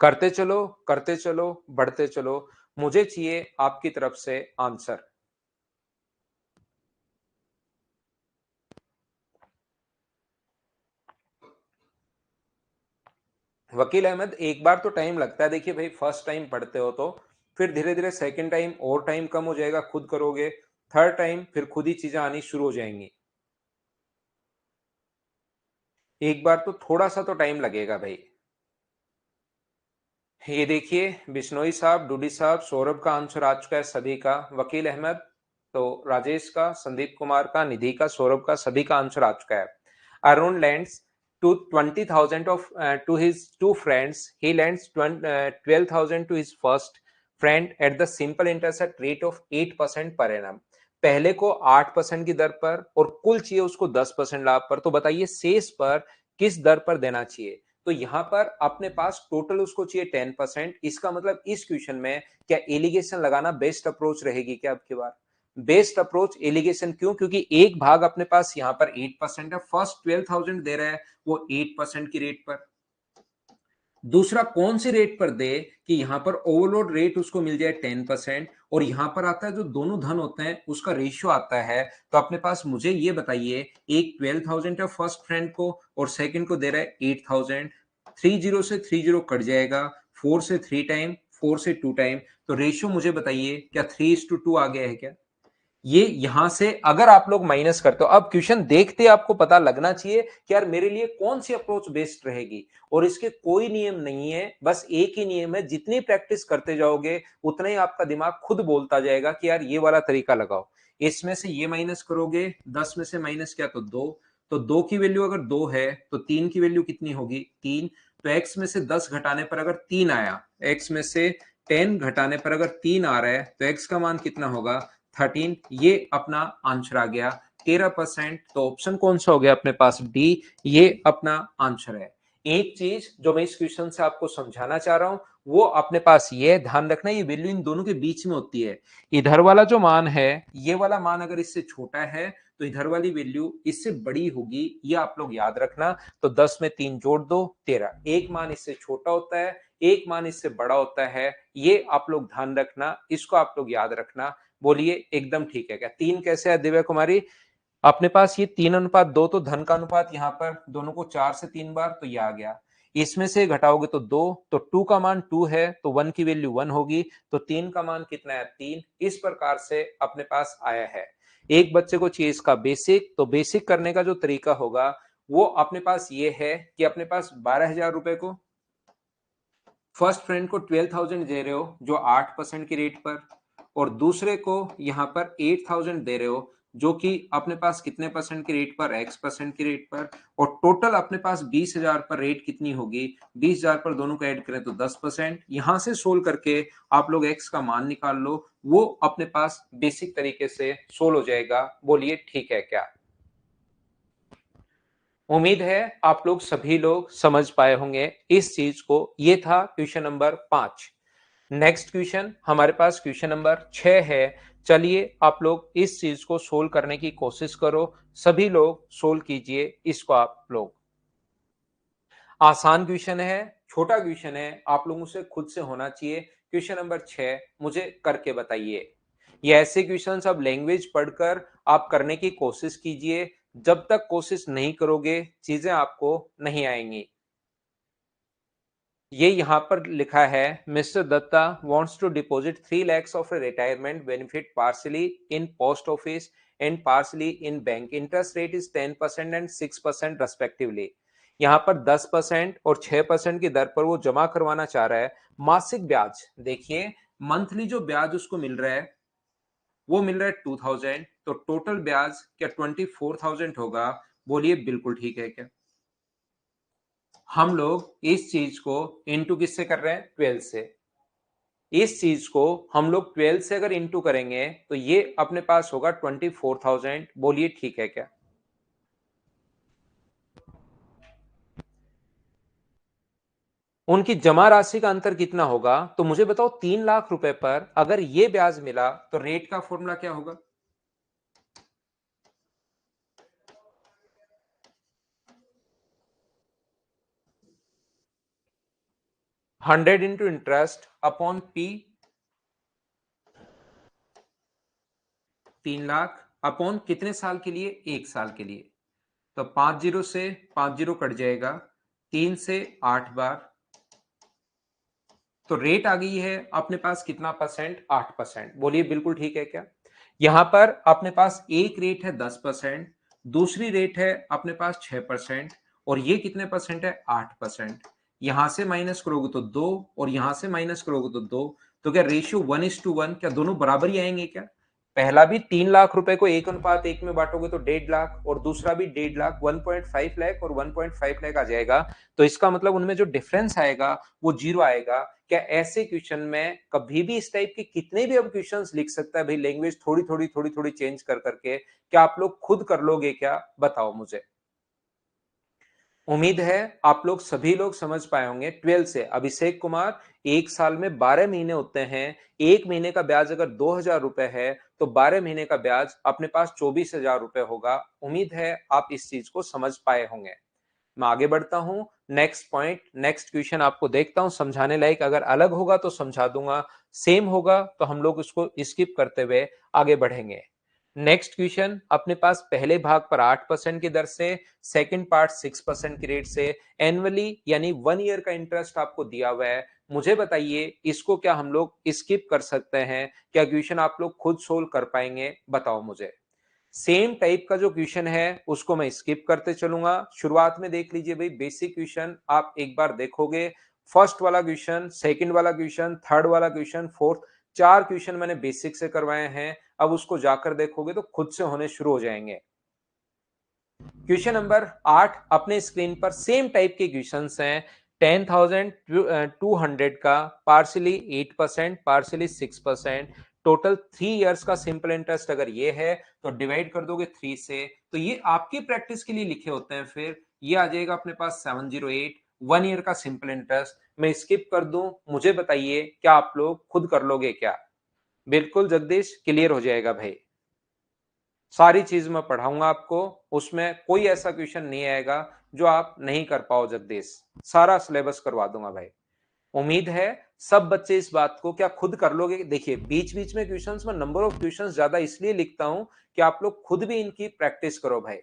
करते चलो, करते चलो, बढ़ते चलो। मुझे चाहिए आपकी तरफ से आंसर। वकील अहमद एक बार तो टाइम लगता है। देखिए भाई फर्स्ट टाइम पढ़ते हो तो फिर धीरे धीरे सेकंड टाइम और टाइम कम हो जाएगा, खुद करोगे। थर्ड टाइम फिर खुद ही चीजें आनी शुरू हो जाएंगी। एक बार तो थोड़ा सा तो टाइम लगेगा भाई। ये देखिए बिश्नोई साहब, डूडी साहब, सौरभ का आंसर आ चुका है सभी का। वकील अहमद, तो राजेश का, संदीप कुमार का, निधि का, सौरभ का, सभी का आंसर आ चुका है। Arun lands to 20,000 of to his two friends. He lends 12,000 to his first friend at the simple interest at rate of 8% per annum. पहले को 8% की दर पर और कुल चाहिए उसको 10% लाभ पर। तो बताइए शेष पर किस दर पर देना चाहिए? तो यहां पर अपने पास टोटल उसको चाहिए 10%। इसका मतलब इस क्वेश्चन में क्या एलिगेशन लगाना बेस्ट अप्रोच रहेगी क्या? अब की बार बेस्ट अप्रोच एलिगेशन। क्यों? क्योंकि एक भाग अपने पास यहां पर 8% है, फर्स्ट 12,000 दे रहा है वो 8% की रेट पर। दूसरा कौन सी रेट पर दे कि यहां पर ओवरलोड रेट उसको मिल जाए 10%, और यहां पर आता है जो दोनों धन होते हैं उसका रेशियो आता है। तो अपने पास मुझे ये बताइए, एक 12,000 है फर्स्ट फ्रेंड को और सेकंड को दे रहा है 8,000। 30 से 30 कट जाएगा, 4 से 3 टाइम, 4 से 2 टाइम। तो रेशियो मुझे बताइए क्या 3:2 आ गया है क्या? ये यहां से अगर आप लोग माइनस करते हो, अब क्वेश्चन देखते आपको पता लगना चाहिए कि यार मेरे लिए कौन सी अप्रोच बेस्ट रहेगी, और इसके कोई नियम नहीं है, बस एक ही नियम है, जितनी प्रैक्टिस करते जाओगे उतना ही आपका दिमाग खुद बोलता जाएगा कि यार ये वाला तरीका लगाओ। इसमें से ये माइनस करोगे, 10 में से माइनस किया तो 2, तो 2 की वैल्यू अगर 2 है तो 3 की वैल्यू कितनी होगी, 3। तो x में से 10 घटाने पर अगर 3 आया, x में से 10 घटाने पर अगर 3 आ रहा है तो x का मान कितना होगा, 13। ये अपना आंसर आ गया 13%। तो ऑप्शन कौन सा हो गया अपने पास, डी, ये अपना आंसर है। एक चीज जो मैं इस क्वेश्चन से आपको समझाना चाह रहा हूं, वो अपने पास ये ध्यान रखना, ये वैल्यू इन दोनों के बीच में होती है। इधर वाला जो मान है, ये वाला मान अगर इससे छोटा है तो इधर वाली वैल्यू इससे बड़ी होगी, ये आप लोग याद रखना। तो 10 में 3 जोड़ दो 13, एक मान इससे छोटा होता है, एक मान इससे बड़ा होता है, ये आप लोग ध्यान रखना, इसको आप लोग याद रखना। बोलिए एकदम ठीक है क्या, 3 कैसे है दिव्या कुमारी, अपने पास ये 3:2, तो धन का अनुपात यहाँ पर दोनों को 4 से 3 बार, तो ये आ गया। इसमें से घटाओगे तो 2, तो 2 का मान 2 है तो 1 की वैल्यू 1 होगी, तो 3 का मान कितना है, 3। इस प्रकार से अपने पास आया है। एक बच्चे को चाहिए इसका बेसिक, तो बेसिक करने का जो तरीका होगा वो अपने पास ये है कि अपने पास 12,000 रुपए को फर्स्ट फ्रेंड को 12,000 दे रहे हो जो 8% की रेट पर, और दूसरे को यहां पर 8,000 दे रहे हो जो कि अपने पास कितने परसेंट की रेट पर, x% की रेट पर, और टोटल अपने पास 20,000 पर रेट कितनी होगी, 20,000 पर दोनों को ऐड करें तो 10%। यहां से सोल्व करके आप लोग x का मान निकाल लो, वो अपने पास बेसिक तरीके से सोल्व हो जाएगा। बोलिए ठीक है क्या। उम्मीद है आप लोग सभी लोग समझ पाए होंगे इस चीज को। ये था क्वेश्चन नंबर 5। नेक्स्ट क्वेश्चन हमारे पास क्वेश्चन नंबर 6 है। चलिए आप लोग इस चीज को सोल्व करने की कोशिश करो, सभी लोग सोल्व कीजिए इसको। आप लोग, आसान क्वेश्चन है, छोटा क्वेश्चन है, आप लोगों से खुद से होना चाहिए। क्वेश्चन नंबर 6 मुझे करके बताइए। ये ऐसे क्वेश्चंस अब लैंग्वेज पढ़कर आप करने की कोशिश कीजिए, जब तक कोशिश नहीं करोगे चीजें आपको नहीं आएंगी। ये यहां पर लिखा है, mister Datta wants to deposit 3 lakhs of a retirement benefit partly in post office and partly in bank. Interest rate is 10% and 6% respectively. यहाँ पर 10% और 6% की दर पर वो जमा करवाना चाह रहा है। मासिक ब्याज देखिए, मंथली जो ब्याज उसको मिल रहा है वो मिल रहा है 2000, तो टोटल ब्याज क्या 24,000 होगा। बोलिए बिल्कुल ठीक है क्या। हम लोग इस चीज को इंटू किससे कर रहे हैं, 12 से। इस चीज को हम लोग 12 से अगर इंटू करेंगे तो ये अपने पास होगा 24,000। बोलिए ठीक है क्या। उनकी जमा राशि का अंतर कितना होगा, तो मुझे बताओ 3 लाख रुपए पर अगर ये ब्याज मिला तो रेट का फॉर्मूला क्या होगा। 100 into interest upon P, 3 lakh upon कितने साल के लिए, 1 साल के लिए। तो 5 जीरो से 5 जीरो कट जाएगा, 3 से 8 बार, तो रेट आ गई है अपने पास कितना परसेंट, 8%। बोलिए बिल्कुल ठीक है क्या। यहां पर अपने पास एक रेट है 10%, दूसरी रेट है अपने पास 6%, और ये कितने परसेंट है, 8%। यहां से माइनस करोगे तो 2, और यहां से माइनस करोगे तो 2, तो क्या रेशियो 1:1, क्या दोनों बराबर ही आएंगे क्या। पहला भी 3 लाख रुपए को 1:1 में बांटोगे तो 1.5 लाख, और दूसरा भी 1.5 लाख, 1.5 लाख और 1.5 लाख आ जाएगा। तो इसका मतलब उनमें जो डिफरेंस आएगा वो जीरो आएगा। क्या ऐसे क्वेश्चन में कभी भी इस टाइप के कितने भी अब क्वेश्चंस लिख सकता है भाई, लैंग्वेज थोड़ी थोड़ी थोड़ी थोड़ी चेंज कर करके। क्या आप लोग खुद कर लोगे क्या, बताओ मुझे। उम्मीद है आप लोग सभी लोग समझ पाए होंगे। 12 से अभिषेक कुमार, एक साल में 12 महीने होते हैं, एक महीने का ब्याज अगर 2,000 रुपए है तो 12 महीने का ब्याज अपने पास 24,000 रुपए होगा। उम्मीद है आप इस चीज को समझ पाए होंगे। मैं आगे बढ़ता हूं, नेक्स्ट पॉइंट, नेक्स्ट क्वेश्चन आपको देखता हूं समझाने लायक, अगर अलग होगा तो समझा दूंगा, सेम होगा तो हम लोग उसको स्किप करते हुए आगे बढ़ेंगे। नेक्स्ट क्वेश्चन अपने पास पहले भाग पर 8% की दर से, सेकंड पार्ट 6% की रेट से एनुअली यानी 1 ईयर का इंटरेस्ट आपको दिया हुआ है। मुझे बताइए इसको क्या हम लोग स्किप कर सकते हैं? क्या क्वेश्चन आप लोग खुद सोल्व कर पाएंगे? बताओ मुझे। सेम टाइप का जो क्वेश्चन है उसको मैं स्किप करते चलूंगा। शुरुआत में देख लीजिए भाई, बेसिक क्वेश्चन आप एक बार देखोगे, फर्स्ट वाला क्वेश्चन, सेकंड वाला क्वेश्चन, थर्ड वाला क्वेश्चन, फोर्थ, 4 क्वेश्चन मैंने बेसिक से करवाए हैं। अब उसको जाकर देखोगे तो खुद से होने शुरू हो जाएंगे। क्वेश्चन नंबर 8 अपने स्क्रीन पर सेम टाइप के क्वेश्चंस हैं। 10,200 का पार्शियली 8%, पार्शियली 6%, टोटल 3 इयर्स का सिंपल इंटरेस्ट अगर ये है तो डिवाइड कर दोगे 3 से, तो ये आपकी प्रैक्टिस के लिए लिखे होते हैं। फिर ये आ जाएगा अपने पास 708, 1 ईयर का सिंपल इंटरेस्ट। मैं स्किप कर दूं, मुझे बताइए क्या आप लोग खुद कर लोगे क्या? बिल्कुल जगदीश, क्लियर हो जाएगा भाई। सारी चीज मैं पढ़ाऊंगा आपको, उसमें कोई ऐसा क्वेश्चन नहीं आएगा जो आप नहीं कर पाओ जगदीश। सारा सिलेबस करवा दूंगा भाई। उम्मीद है सब बच्चे इस बात को क्या खुद कर लोगे। देखिए बीच बीच में क्वेश्चंस में नंबर ऑफ क्वेश्चंस ज्यादा इसलिए लिखता हूं कि आप लोग खुद भी इनकी प्रैक्टिस करो भाई।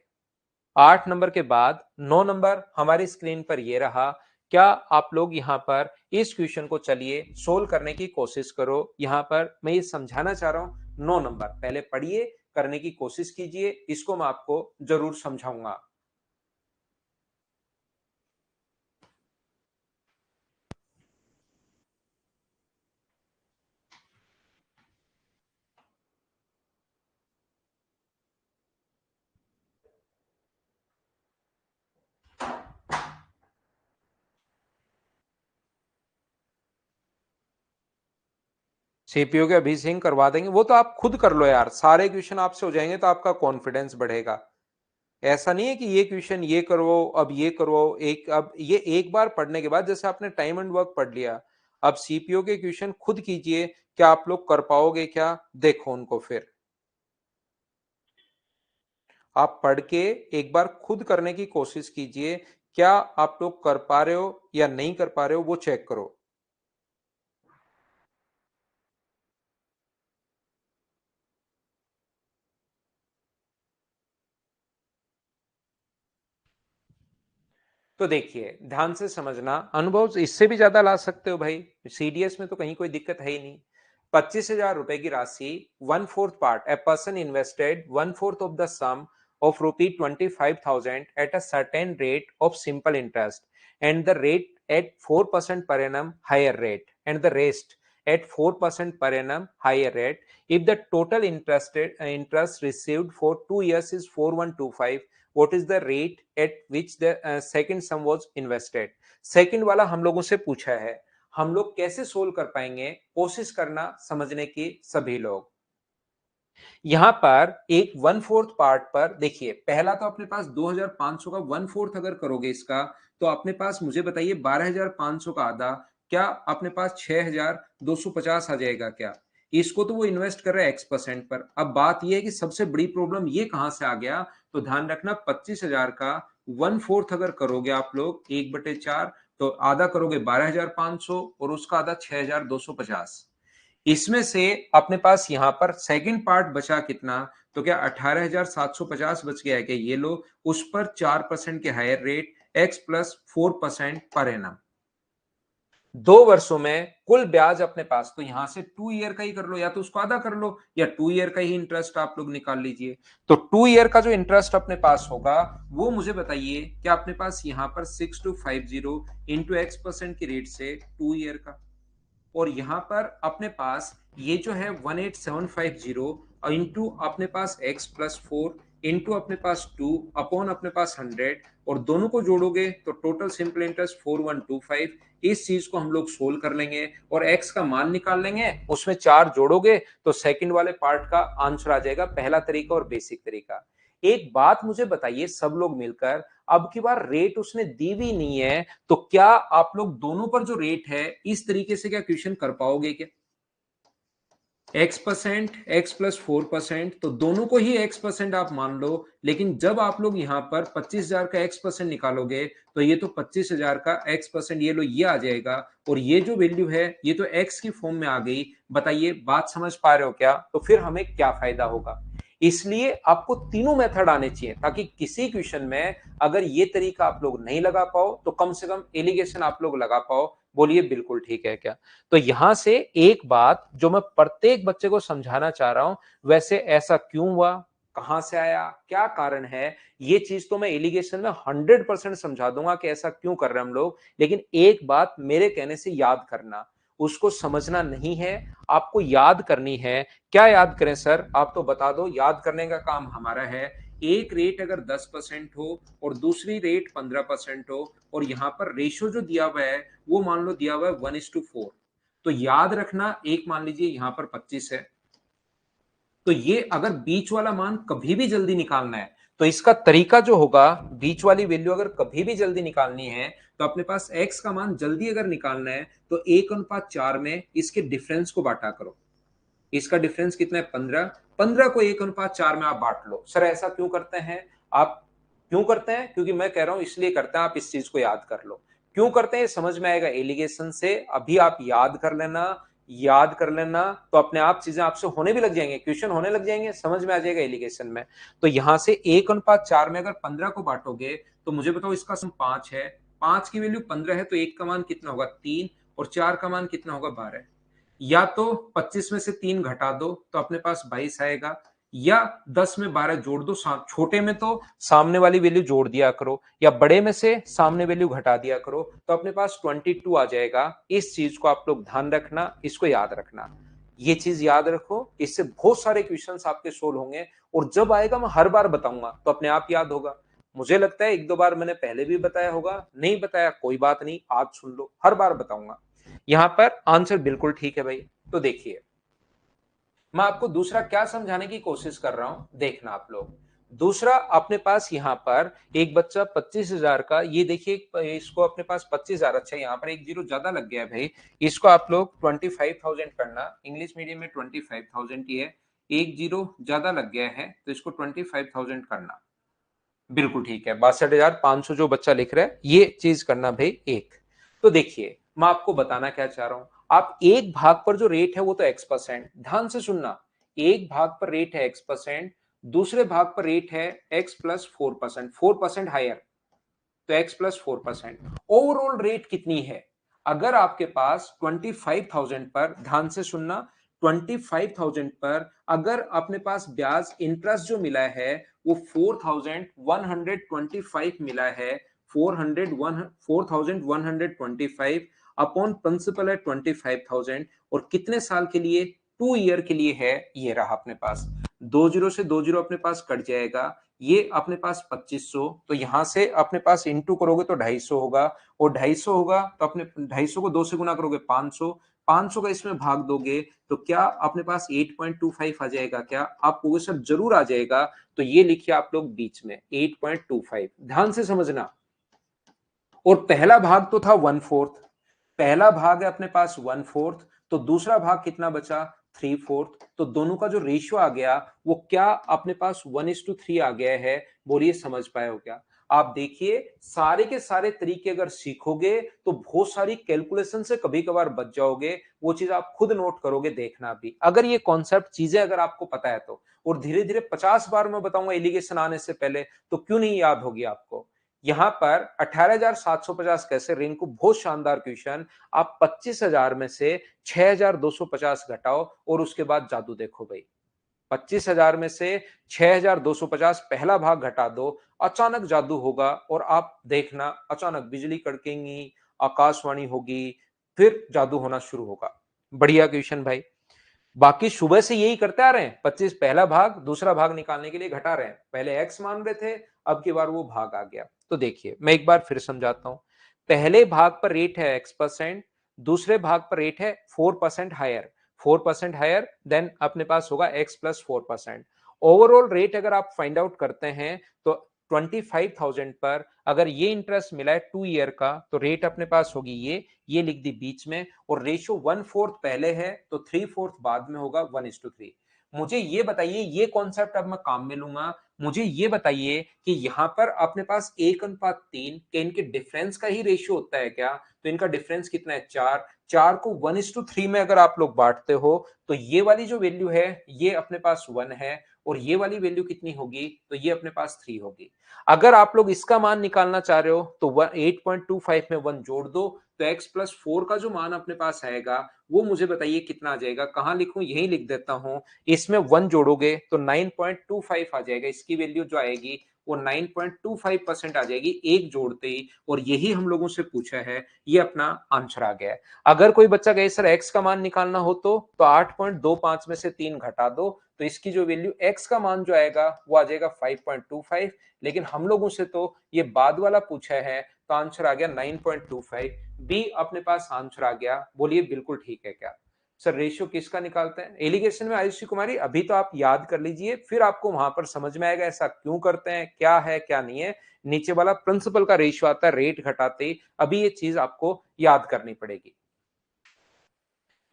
8 नंबर के बाद 9 नंबर हमारी स्क्रीन पर ये रहा। क्या आप लोग यहाँ पर इस क्वेश्चन को चलिए सोल्व करने की कोशिश करो। यहाँ पर मैं ये समझाना चाह रहा हूं, 9 नंबर पहले पढ़िए, करने की कोशिश कीजिए, इसको मैं आपको जरूर समझाऊंगा। सीपीयू के अभी सिंह करवा देंगे, वो तो आप खुद कर लो यार, सारे क्वेश्चन आपसे हो जाएंगे तो आपका कॉन्फिडेंस बढ़ेगा। ऐसा नहीं है कि ये क्वेश्चन ये करो अब ये करो, एक अब ये एक बार पढ़ने के बाद जैसे आपने टाइम एंड वर्क पढ़ लिया, अब सीपीयू के क्वेश्चन खुद कीजिए, क्या आप लोग कर पाओगे क्या? देखो उनको फिर आप पढ़ के एक बार खुद करने की कोशिश कीजिए, क्या आप लोग कर पा रहे हो या नहीं कर पा रहे हो वो चेक करो। तो देखिए ध्यान से समझना, अनुभव इससे भी ज्यादा ला सकते हो भाई, सीडीएस में तो कहीं कोई दिक्कत है ही नहीं। 25,000 रुपए की राशि, 1/4 part a person invested 1/4 of the sum of rupee 25,000 at a certain rate of simple interest and the rate at 4% per annum higher rate and the rest at 4% per annum higher rate. If the total interest received for 2 years is 4125, what is the rate at which the second sum was invested? Second वाला हम लोगों से पूछा है, हम लोग कैसे सोल्व कर पाएंगे? कोशिश करना समझने की सभी लोग। यहां पर एक 1/4 पार्ट पर देखिए, पहला तो अपने पास 2,500 का 1/4 अगर करोगे इसका, तो अपने पास मुझे बताइए 12,500 का आधा, क्या अपने पास 6,250 आ जाएगा क्या? इसको तो वो इन्वेस्ट कर रहा है X% पर। अब बात ये है कि सबसे बड़ी प्रॉब्लम ये कहां से आ गया, तो ध्यान रखना 25,000 का 1/4 अगर करोगे आप लोग 1/4, तो आधा करोगे 12,500 और उसका आधा 6,250। इसमें से अपने पास यहां पर सेकंड पार्ट बचा कितना, तो क्या 18,750 बच गया है? क्या ये लो, उस पर 4% के higher rate x plus 4% per annum, 2 वर्षों में कुल ब्याज अपने पास, तो यहां से 2 ईयर का ही कर लो, या तो उसको आधा कर लो या 2 ईयर का ही इंटरेस्ट आप लोग निकाल लीजिए। तो 2 ईयर का जो इंटरेस्ट अपने पास होगा वो मुझे बताइए, क्या अपने पास यहां पर 6250 इंटू X% की रेट से 2 ईयर का, और यहां पर अपने पास ये जो है 18750 इंटू अपने पास x+4 इंटू अपने पास 2 अपॉन अपने पास 100, और दोनों को जोड़ोगे तो टोटल सिंपल इंटरेस्ट 4125। इस चीज को हम लोग सोल्व कर लेंगे और x का मान निकाल लेंगे, उसमें 4 जोड़ोगे तो सेकंड वाले पार्ट का आंसर आ जाएगा। पहला तरीका और बेसिक तरीका। एक बात मुझे बताइए सब लोग मिलकर, अब की बार रेट उसने दी भी नहीं है, तो क्या आप लोग दोनों पर जो रेट है इस तरीके से क्या क्वेश्चन कर पाओगे क्या? X% X+4%, तो दोनों को ही X% आप मान लो, लेकिन जब आप लोग यहां पर 25,000 का X% निकालोगे तो ये तो 25,000 का X%, ये लो ये आ जाएगा, और ये जो वैल्यू है ये तो X की फॉर्म में आ गई। बताइए बात समझ पा रहे हो क्या? तो फिर हमें क्या फायदा होगा? इसलिए आपको तीनों मेथड आने चाहिए, ताकि किसी क्वेश्चन में अगर ये तरीका आप लोग नहीं लगा पाओ तो कम से कम एलिगेशन आप लोग लगा पाओ। बोलिए बिल्कुल ठीक है क्या? तो यहां से एक बात जो मैं प्रत्येक बच्चे को समझाना चाह रहा हूं, वैसे ऐसा क्यों हुआ, कहां से आया, क्या कारण है, ये चीज तो मैं एलिगेशन में 100% समझा दूंगा कि ऐसा क्यों कर रहे हैं हम लोग। लेकिन एक बात मेरे कहने से याद करना, उसको समझना नहीं है, आपको याद करनी है। क्या याद करें सर, आप तो बता दो, याद करने का काम हमारा है। एक रेट अगर 10% हो और दूसरी रेट 15% हो, और यहां पर रेशो जो दिया हुआ है वो मान लो दिया हुआ है 1:4, तो याद रखना एक मान लीजिए यहां पर 25 है, तो ये अगर बीच वाला मान कभी भी जल्दी निकालना है तो इसका तरीका जो होगा, बीच वाली वैल्यू अगर कभी भी जल्दी निकालनी है तो अपने पास x का मान जल्दी अगर निकालना है तो 1:4 में इसके डिफरेंस को बांटा करो। इसका डिफरेंस कितना है? 15। 15 को 1:4 में आप बांट लो। सर ऐसा क्यों करते हैं आप? क्यों करते हैं? क्योंकि मैं कह रहा हूं इसलिए करते हैं, आप इस चीज को याद कर लो। क्यों करते हैं समझ में आएगा एलिगेशन से। अभी आप याद कर लेना, याद कर लेना, तो अपने आप चीजें आपसे होने भी लग जाएंगे, क्वेश्चन होने लग जाएंगे, समझ में आ जाएगा एलिगेशन में। तो यहां से 1:4 में अगर 15 को बांटोगे तो मुझे बताओ इसका सम 5 है, 5 की वैल्यू 15 है, तो 1 का मान कितना होगा? 3, और 4 का मान कितना होगा? 12। या तो 25 में से 3 घटा दो तो अपने पास 22 आएगा, या 10 में 12 जोड़ दो। छोटे में तो सामने वाली वैल्यू जोड़ दिया करो, या बड़े में से सामने वैल्यू घटा दिया करो, तो अपने पास 22 आ जाएगा। इस चीज को आप लोग ध्यान रखना, इसको याद रखना, ये चीज याद रखो, इससे बहुत सारे क्वेश्चंस आपके सोल्व होंगे। और जब आएगा मैं हर बार बताऊंगा तो अपने आप याद होगा। मुझे लगता है एक दो बार मैंने पहले भी बताया होगा, नहीं बताया कोई बात नहीं, आज सुन लो, हर बार बताऊंगा। यहां पर आंसर बिल्कुल ठीक है भाई। तो देखिए मैं आपको दूसरा क्या समझाने की कोशिश कर रहा हूं, देखना आप लोग। दूसरा अपने पास यहां पर एक बच्चा 25,000 का, ये देखिए इसको अपने पास 25,000, अच्छा यहाँ पर एक जीरो ज्यादा लग गया है भाई, इसको आप लोग 25,000 करना। इंग्लिश मीडियम में 25,000 ही है, एक जीरो ज्यादा लग गया है तो इसको 25,000 करना। बिल्कुल ठीक है, 62,500 जो बच्चा लिख रहा है ये चीज करना भाई एक। तो देखिए मैं आपको बताना क्या चाह रहा हूं, आप एक भाग पर जो रेट है वो तो x%, ध्यान से सुनना, एक भाग पर रेट है x%, दूसरे भाग पर रेट है x प्लस 4%, 4% हायर, तो x प्लस 4%। ओवरऑल रेट कितनी है? अगर आपके पास 25,000 पर, ध्यान से सुनना, 25,000 पर अगर अपने पास ब्याज इंटरेस्ट जो मिला है वो 4,125 मिला है, 4,125 अपॉन प्रिंसिपल है 25,000, और कितने साल के लिए? 2 ईयर के लिए है। ये रहा अपने पास, दो जीरो से दो जीरो अपने पास कट जाएगा, ये अपने पास 2500, तो यहां से अपने पास इंटू करोगे तो 250 होगा, और 250 होगा तो अपने 250 को 2 से गुना करोगे 500, 500 का इसमें भाग दोगे तो क्या अपने पास 8.25 आ जाएगा? क्या आप कहोगे सर जरूर आ जाएगा, तो ये लिखिए आप लोग बीच में 8.25, ध्यान से समझना। और पहला भाग तो था 1/4, पहला भाग है अपने पास 1/4, तो दूसरा भाग कितना बचा? 3/4, तो दोनों का जो रेशियो आ गया वो क्या अपने पास 1:3 आ गया है। बोलिए समझ पाए हो क्या? आप देखिए सारे के सारे तरीके अगर सीखोगे तो बहुत सारी कैलकुलेशन से कभी कभार बच जाओगे, वो चीज आप खुद नोट करोगे, देखना भी अगर ये कॉन्सेप्ट चीजें अगर आपको पता है तो। और धीरे धीरे 50 बार मैं बताऊंगा एलिगेशन आने से पहले, तो क्यों नहीं याद होगी आपको। यहां पर 18,750 कैसे, रिंकू बहुत शानदार क्वेश्चन। आप 25,000 में से 6,250 घटाओ और उसके बाद जादू देखो भाई। 25,000 में से 6,250 पहला भाग घटा दो, अचानक जादू होगा, और आप देखना अचानक बिजली कड़केंगी, आकाशवाणी होगी, फिर जादू होना शुरू होगा। बढ़िया क्वेश्चन भाई। बाकी सुबह से यही करते आ रहे हैं, 25 पहला भाग दूसरा भाग निकालने के लिए घटा रहे हैं, पहले एक्स मान रहे थे, अब की बार वो भाग आ गया। तो देखिए मैं एक बार फिर समझाता हूं, पहले भाग पर रेट है x%, दूसरे भाग पर रेट है 4% हायर, 4% हायर, देन अपने पास होगा x प्लस 4%। ओवरऑल रेट अगर आप फाइंड आउट करते हैं तो 25,000 पर अगर ये इंटरेस्ट मिला है 2 ईयर का, तो रेट अपने पास होगी ये लिख दी बीच में, और रेशियो 1/4 पहले है तो 3/4 बाद में होगा 1:3। मुझे ये बताइए, ये कॉन्सेप्ट अब मैं काम में लूंगा, मुझे ये बताइए कि यहां पर अपने पास 1:3 के इनके डिफरेंस का ही रेशियो होता है क्या? तो इनका डिफरेंस कितना है? 4, 4 को 1:3 में अगर आप लोग बांटते हो तो ये वाली जो वैल्यू है ये अपने पास 1 है, और ये वाली वैल्यू कितनी होगी, तो ये अपने पास 3 होगी। अगर आप लोग इसका मान निकालना चाह रहे हो तो 8.25 में 1 जोड़ दो, तो x प्लस 4 का जो मान अपने पास आएगा वो मुझे बताइए कितना आ जाएगा। कहां लिखूं, यही लिख देता हूं। इसमें 1 जोड़ोगे तो 9.25 आ जाएगा। इसकी वैल्यू जो आएगी वो 9.25% आ जाएगी एक जोड़ते ही, और यही हम लोगों से पूछा है, ये अपना आंसर आ गया है। अगर कोई बच्चा कहे सर x का मान निकालना हो तो 8.25 में से 3 घटा दो, तो इसकी जो वैल्यू x का मान जो आएगा वो आ जाएगा 5.25। लेकिन हम लोगों से तो ये बाद वाला पूछा है, तो आंसर आ गया 9.25। बी अपने पास आंसर आ गया। बोलिए बिल्कुल ठीक है क्या? सर रेशियो किसका निकालते हैं एलिगेशन में? आयुषी कुमारी अभी तो आप याद कर लीजिए, फिर आपको वहां पर समझ में आएगा ऐसा क्यों करते हैं, क्या है क्या नहीं है। नीचे वाला प्रिंसिपल का रेशियो आता है रेट घटाते ही, अभी ये चीज आपको याद करनी पड़ेगी।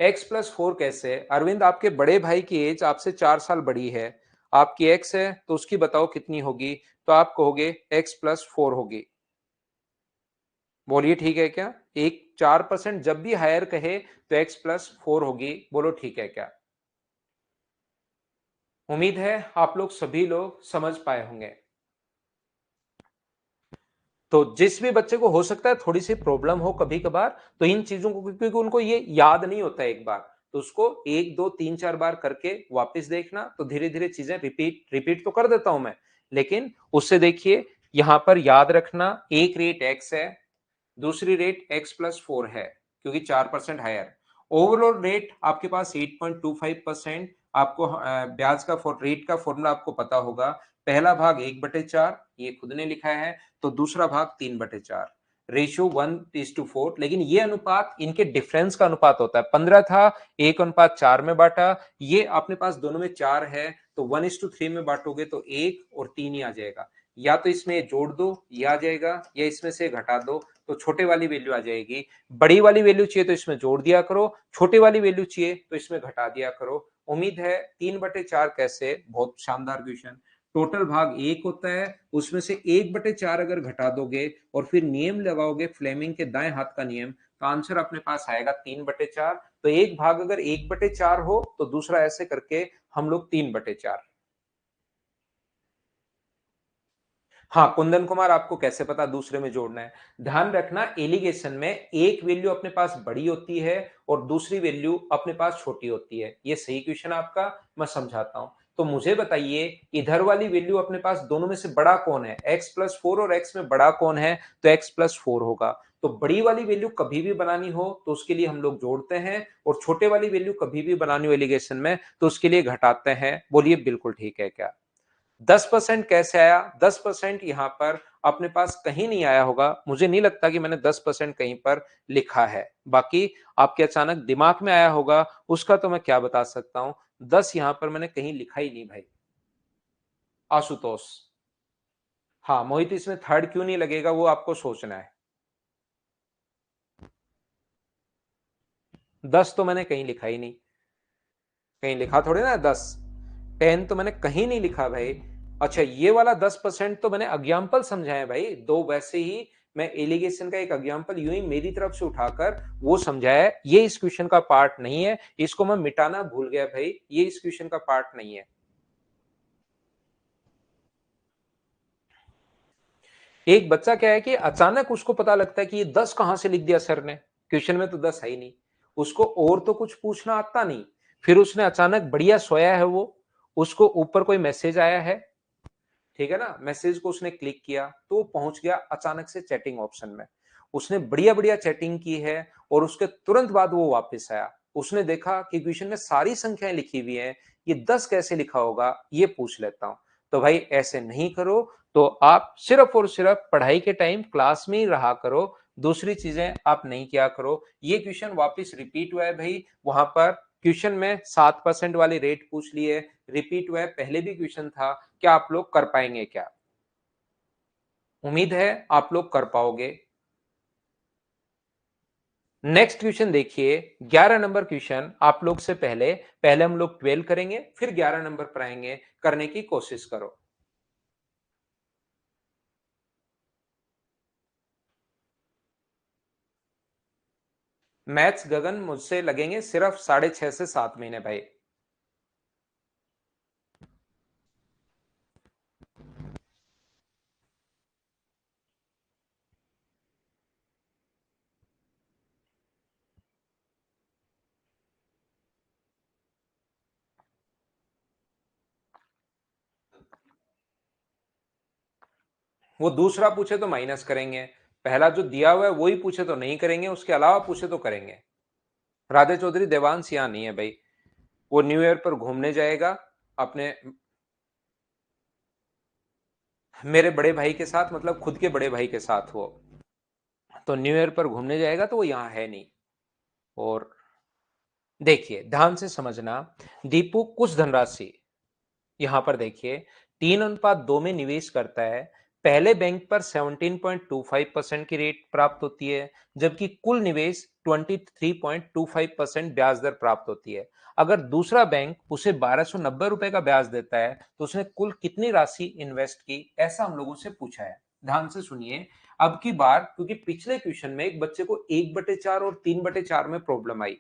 x प्लस 4 कैसे? अरविंद आपके बड़े भाई की एज आपसे 4 साल बड़ी है, आपकी x है तो उसकी बताओ कितनी होगी, तो आप कहोगे x प्लस 4 होगी। बोलिए ठीक है क्या? एक 4% जब भी हायर कहे तो x प्लस 4 होगी। बोलो ठीक है क्या? उम्मीद है आप लोग सभी लोग समझ पाए होंगे। तो जिस भी बच्चे को हो सकता है थोड़ी सी प्रॉब्लम हो कभी कभार, तो इन चीजों को, क्योंकि उनको ये याद नहीं होता एक बार, तो उसको 1 2 3 4 बार करके वापस देखना, तो धीरे धीरे चीजें रिपीट रिपीट तो कर देता हूं मैं, लेकिन उससे देखिए यहां पर याद रखना, एक रेट एक्स है, दूसरी रेट एक्स प्लस 4 है, क्योंकि 4% हायर। ओवरऑल रेट आपके पास 8.25%। आपको ब्याज का रेट का फॉर्मूला आपको पता होगा। पहला भाग 1/4, ये खुद ने लिखा है, तो दूसरा भाग 3/4, रेशियो 1:4। लेकिन ये अनुपात इनके डिफरेंस का अनुपात होता है। 15 था, 1:4 में बांटा, ये अपने पास दोनों में 4 है, तो 1:3 में बांटोगे तो 1 और 3 ही आ जाएगा। या तो इसमें जोड़ दो, ये आ जाएगा, या इसमें से घटा दो, तो छोटे वाली वैल्यू आ जाएगी। बड़ी वाली वैल्यू चाहिए तो इसमें जोड़ दिया करो, छोटे वाली वैल्यू चाहिए तो इसमें घटा दिया करो। उम्मीद है 3/4 कैसे, बहुत शानदार क्वेश्चन। टोटल भाग 1 होता है, उसमें से 1/4 अगर घटा दोगे और फिर नियम लगाओगे फ्लेमिंग के दाएं हाथ का नियम, तो आंसर अपने पास आएगा 3/4। तो एक भाग अगर 1/4 हो तो दूसरा ऐसे करके हम लोग 3/4। हाँ, कुंदन कुमार आपको कैसे पता दूसरे में जोड़ना है? ध्यान रखना एलिगेशन में एक वैल्यू अपने पास बड़ी होती है और दूसरी वैल्यू अपने पास छोटी होती है। ये सही क्वेश्चन आपका, मैं समझाता हूं। तो मुझे बताइए इधर वाली वैल्यू अपने पास दोनों में से बड़ा कौन है? x प्लस 4 और x में बड़ा कौन है? तो x प्लस 4 होगा। तो बड़ी वाली वैल्यू कभी भी बनानी हो तो उसके लिए हम लोग जोड़ते हैं, और छोटे वाली वैल्यू कभी भी बनानी हो एलिगेशन में तो उसके लिए घटाते हैं। बोलिए बिल्कुल ठीक है क्या? 10% कैसे आया? 10% यहां पर अपने पास कहीं नहीं आया होगा, मुझे नहीं लगता कि मैंने 10% कहीं पर लिखा है। बाकी आपके अचानक दिमाग में आया होगा, उसका तो मैं क्या बता सकता हूं। 10 यहां पर मैंने कहीं लिखा ही नहीं भाई। आशुतोष, हाँ मोहित, इसमें थर्ड क्यों नहीं लगेगा वो आपको सोचना है। 10 तो मैंने कहीं लिखा ही नहीं, कहीं लिखा थोड़े ना 10। 10 तो मैंने कहीं नहीं लिखा भाई। अच्छा, ये वाला 10% तो मैंने एग्जाम्पल समझा है भाई, दो वैसे ही मैं एलिगेशन का एक एग्जाम्पल यूं ही मेरी तरफ से उठाकर वो समझाया है। ये इस क्वेश्चन का पार्ट नहीं है, इसको मैं मिटाना भूल गया भाई, ये इस क्वेश्चन का पार्ट नहीं है। एक बच्चा क्या है कि अचानक उसको पता लगता है कि ये 10 कहां से लिख दिया सर ने, क्वेश्चन में तो 10 है ही नहीं। उसको और तो कुछ पूछना आता नहीं, फिर उसने अचानक बढ़िया सोया है वो, उसको ऊपर कोई मैसेज आया है, ठीक है ना, मैसेज को उसने क्लिक किया तो वो पहुंच गया अचानक से चैटिंग ऑप्शन में। उसने बढ़िया बढ़िया चैटिंग की है, और उसके तुरंत बाद वो वापस आया। उसने देखा कि क्वेश्चन में सारी संख्याएं लिखी हुई हैं, ये 10 कैसे लिखा होगा, ये पूछ लेता हूं। तो भाई ऐसे नहीं करो। तो आप सिर्फ और सिर्फ पढ़ाई के टाइम क्लास में ही रहा करो, दूसरी चीजें आप नहीं किया करो। ये क्वेश्चन वापस रिपीट हुआ है भाई, वहां पर क्वेश्चन में 7% वाली रेट पूछ ली है, रिपीट हुआ है, पहले भी क्वेश्चन था। क्या आप लोग कर पाएंगे क्या? उम्मीद है आप लोग कर पाओगे। नेक्स्ट क्वेश्चन देखिए, 11 नंबर क्वेश्चन आप लोग से पहले पहले हम लोग 12 करेंगे, फिर 11 नंबर पर आएंगे। करने की कोशिश करो। मैथ्स गगन मुझसे लगेंगे सिर्फ 6.5 से 7 महीने भाई। वो दूसरा पूछे तो माइनस करेंगे, पहला जो दिया हुआ है वही पूछे तो नहीं करेंगे, उसके अलावा पूछे तो करेंगे। राधे चौधरी देवांश यहां नहीं है भाई, वो न्यू ईयर पर घूमने जाएगा अपने मेरे बड़े भाई के साथ, मतलब खुद के बड़े भाई के साथ। वो तो न्यू ईयर पर घूमने जाएगा तो वो यहाँ है नहीं। और देखिए ध्यान से समझना, दीपू कुछ धनराशि यहां पर देखिए 3:2 में निवेश करता है। पहले बैंक पर 17.25% की रेट प्राप्त होती है, जबकि कुल निवेश 23.25% ब्याज दर प्राप्त होती है। अगर दूसरा बैंक उसे 1290 रुपए का ब्याज देता है तो उसने कुल कितनी राशि इन्वेस्ट की, ऐसा हम लोगों से पूछा है। ध्यान से सुनिए, अब की बार क्योंकि पिछले क्वेश्चन में एक बच्चे को 1/4 और 3/4 में प्रॉब्लम आई,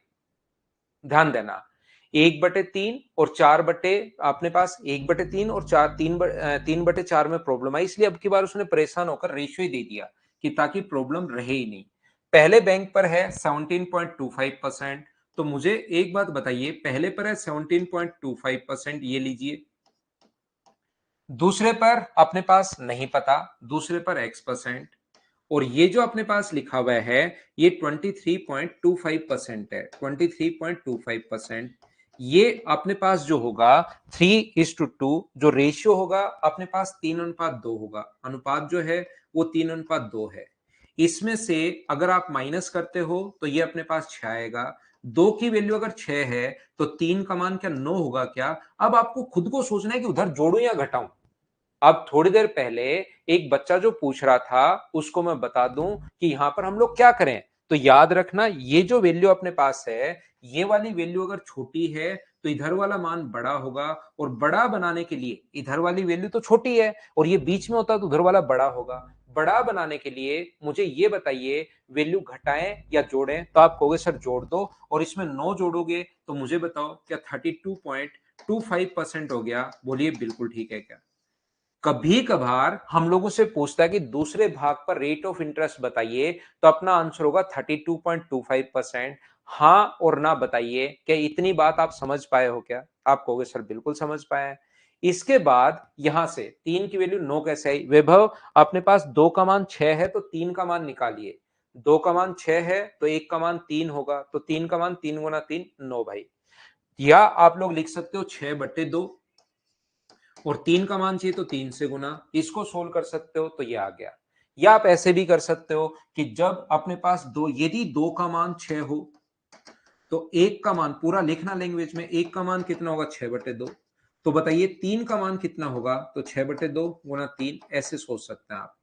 ध्यान देना, 1/3 और 4 अपने पास 1/3 और 3/4 में प्रॉब्लम आई, इसलिए अब की बार उसने परेशान होकर रेशियो ही दे दिया कि ताकि प्रॉब्लम रहे ही नहीं। पहले बैंक पर है 17.25%, तो मुझे एक बात बताइए, पहले पर है 17.25%, ये लीजिए। दूसरे पर अपने पास नहीं पता, दूसरे पर x%, और ये जो अपने पास लिखा हुआ है ये 23.25% है, 23.25%। ये अपने पास जो होगा 3:2, जो रेशियो होगा अपने पास 3:2 होगा, अनुपात जो है वो 3:2 है। इसमें से अगर आप माइनस करते हो तो ये अपने पास 6 आएगा। 2 की वैल्यू अगर 6 है तो 3 का मान क्या 9 होगा क्या? अब आपको खुद को सोचना है कि उधर जोड़ूं या घटाऊं। अब थोड़ी देर पहले एक बच्चा जो पूछ रहा था उसको मैं बता दूं कि यहां पर हम लोग क्या करें। तो याद रखना, ये जो वैल्यू अपने पास है, ये वाली वैल्यू अगर छोटी है तो इधर वाला मान बड़ा होगा, और बड़ा बनाने के लिए इधर वाली वैल्यू तो छोटी है और ये बीच में होता तो उधर वाला बड़ा होगा। बड़ा बनाने के लिए मुझे ये बताइए, वैल्यू घटाएं या जोड़ें? तो आप कहोगे सर जोड़ दो, और इसमें 9 जोड़ोगे तो मुझे बताओ क्या 32.25% हो गया? बोलिए बिल्कुल ठीक है क्या? कभी कभार हम लोगों से पूछता है कि दूसरे भाग पर रेट ऑफ इंटरेस्ट बताइए, तो अपना आंसर होगा 32.25%। हाँ और ना बताइए, क्या इतनी बात आप समझ पाए हो क्या? आप कहोगे सर बिल्कुल समझ पाए। इसके बाद यहां से 3 की वैल्यू 9 कैसे आई? वैभव, अपने पास 2 का मान 6 है तो 3 का मान निकालिए। 2 का मान 6 है तो 1 का मान 3 होगा, तो 3 का मान 3 गुना 3 9 भाई। या आप लोग लिख सकते हो 6/2, और 3 का मान चाहिए तो 3 से गुना, इसको सोल्व कर सकते हो तो ये आ गया। या आप ऐसे भी कर सकते हो कि जब अपने पास दो, यदि 2 का मान 6 हो तो 1 का मान, पूरा लिखना लैंग्वेज में, 1 का मान कितना होगा? 6/2। तो बताइए 3 का मान कितना होगा? तो 6/2 गुना 3, ऐसे सोच सकते हैं आप।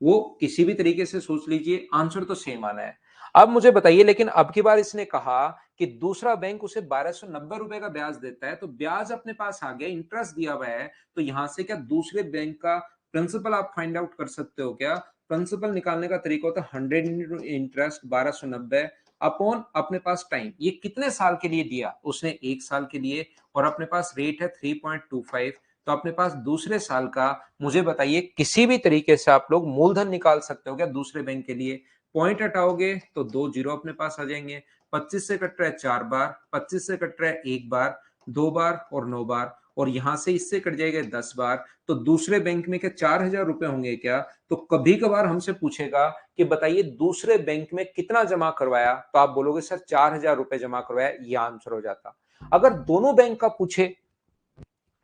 वो किसी भी तरीके से सोच लीजिए, आंसर तो सेम आना है। अब मुझे बताइए, लेकिन अब की बार इसने कहा कि दूसरा बैंक उसे 1290 रुपए का ब्याज देता है, तो ब्याज अपने पास आ गया, इंटरेस्ट दिया हुआ है, तो यहां से क्या दूसरे बैंक का प्रिंसिपल आप फाइंड आउट कर सकते हो क्या? प्रिंसिपल निकालने का तरीका होता है 100 इंटू इंटरेस्ट 1290 अपॉन अपने पास टाइम। ये कितने साल के लिए दिया? उसने 1 साल के लिए, और अपने पास रेट है 3.25, तो अपने पास दूसरे साल का, मुझे बताइए किसी भी तरीके से आप लोग मूलधन निकाल सकते हो क्या दूसरे बैंक के लिए? पॉइंट हटाओगे तो 2 जीरो अपने पास आ जाएंगे। 25 से कट रहा है 4 बार, 25 से कट रहा है 1 बार, 2 बार और 9 बार, और यहां से इससे कट जाएगा 10 बार। तो दूसरे बैंक में क्या 4000 रुपए होंगे क्या? तो कभी कभार हमसे पूछेगा कि बताइए दूसरे बैंक में कितना जमा करवाया, तो आप बोलोगे सर 4000 रुपए जमा करवाया, यह आंसर हो जाता। अगर दोनों बैंक का पूछे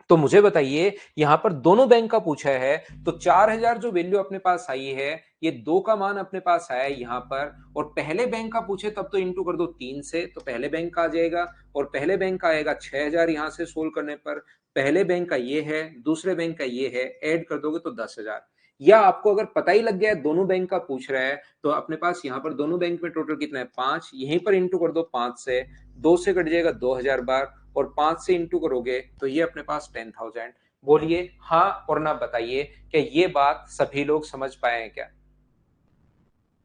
तो मुझे बताइए, यहां पर दोनों बैंक का पूछा है, तो 4000 जो वैल्यू अपने पास आई है, ये 2 का मान अपने पास आया है यहां पर, और पहले बैंक का पूछे तब तो इंटू कर दो 3 से, तो पहले बैंक का आ जाएगा, और पहले बैंक का आएगा 6000 यहां से सोल्व करने पर। पहले बैंक का ये है, दूसरे बैंक का ये है, ऐड कर दोगे तो 10,000। या आपको अगर पता ही लग गया है दोनों बैंक का पूछ रहा है, तो अपने पास यहाँ पर दोनों बैंक में टोटल कितना है? 5, यहीं पर इंटू कर दो 5 से, 2 से कट जाएगा 2000 बार, और 5 से इंटू करोगे तो ये अपने पास 10,000। बोलिए हाँ और ना बताइए, क्या ये बात सभी लोग समझ पाए हैं क्या?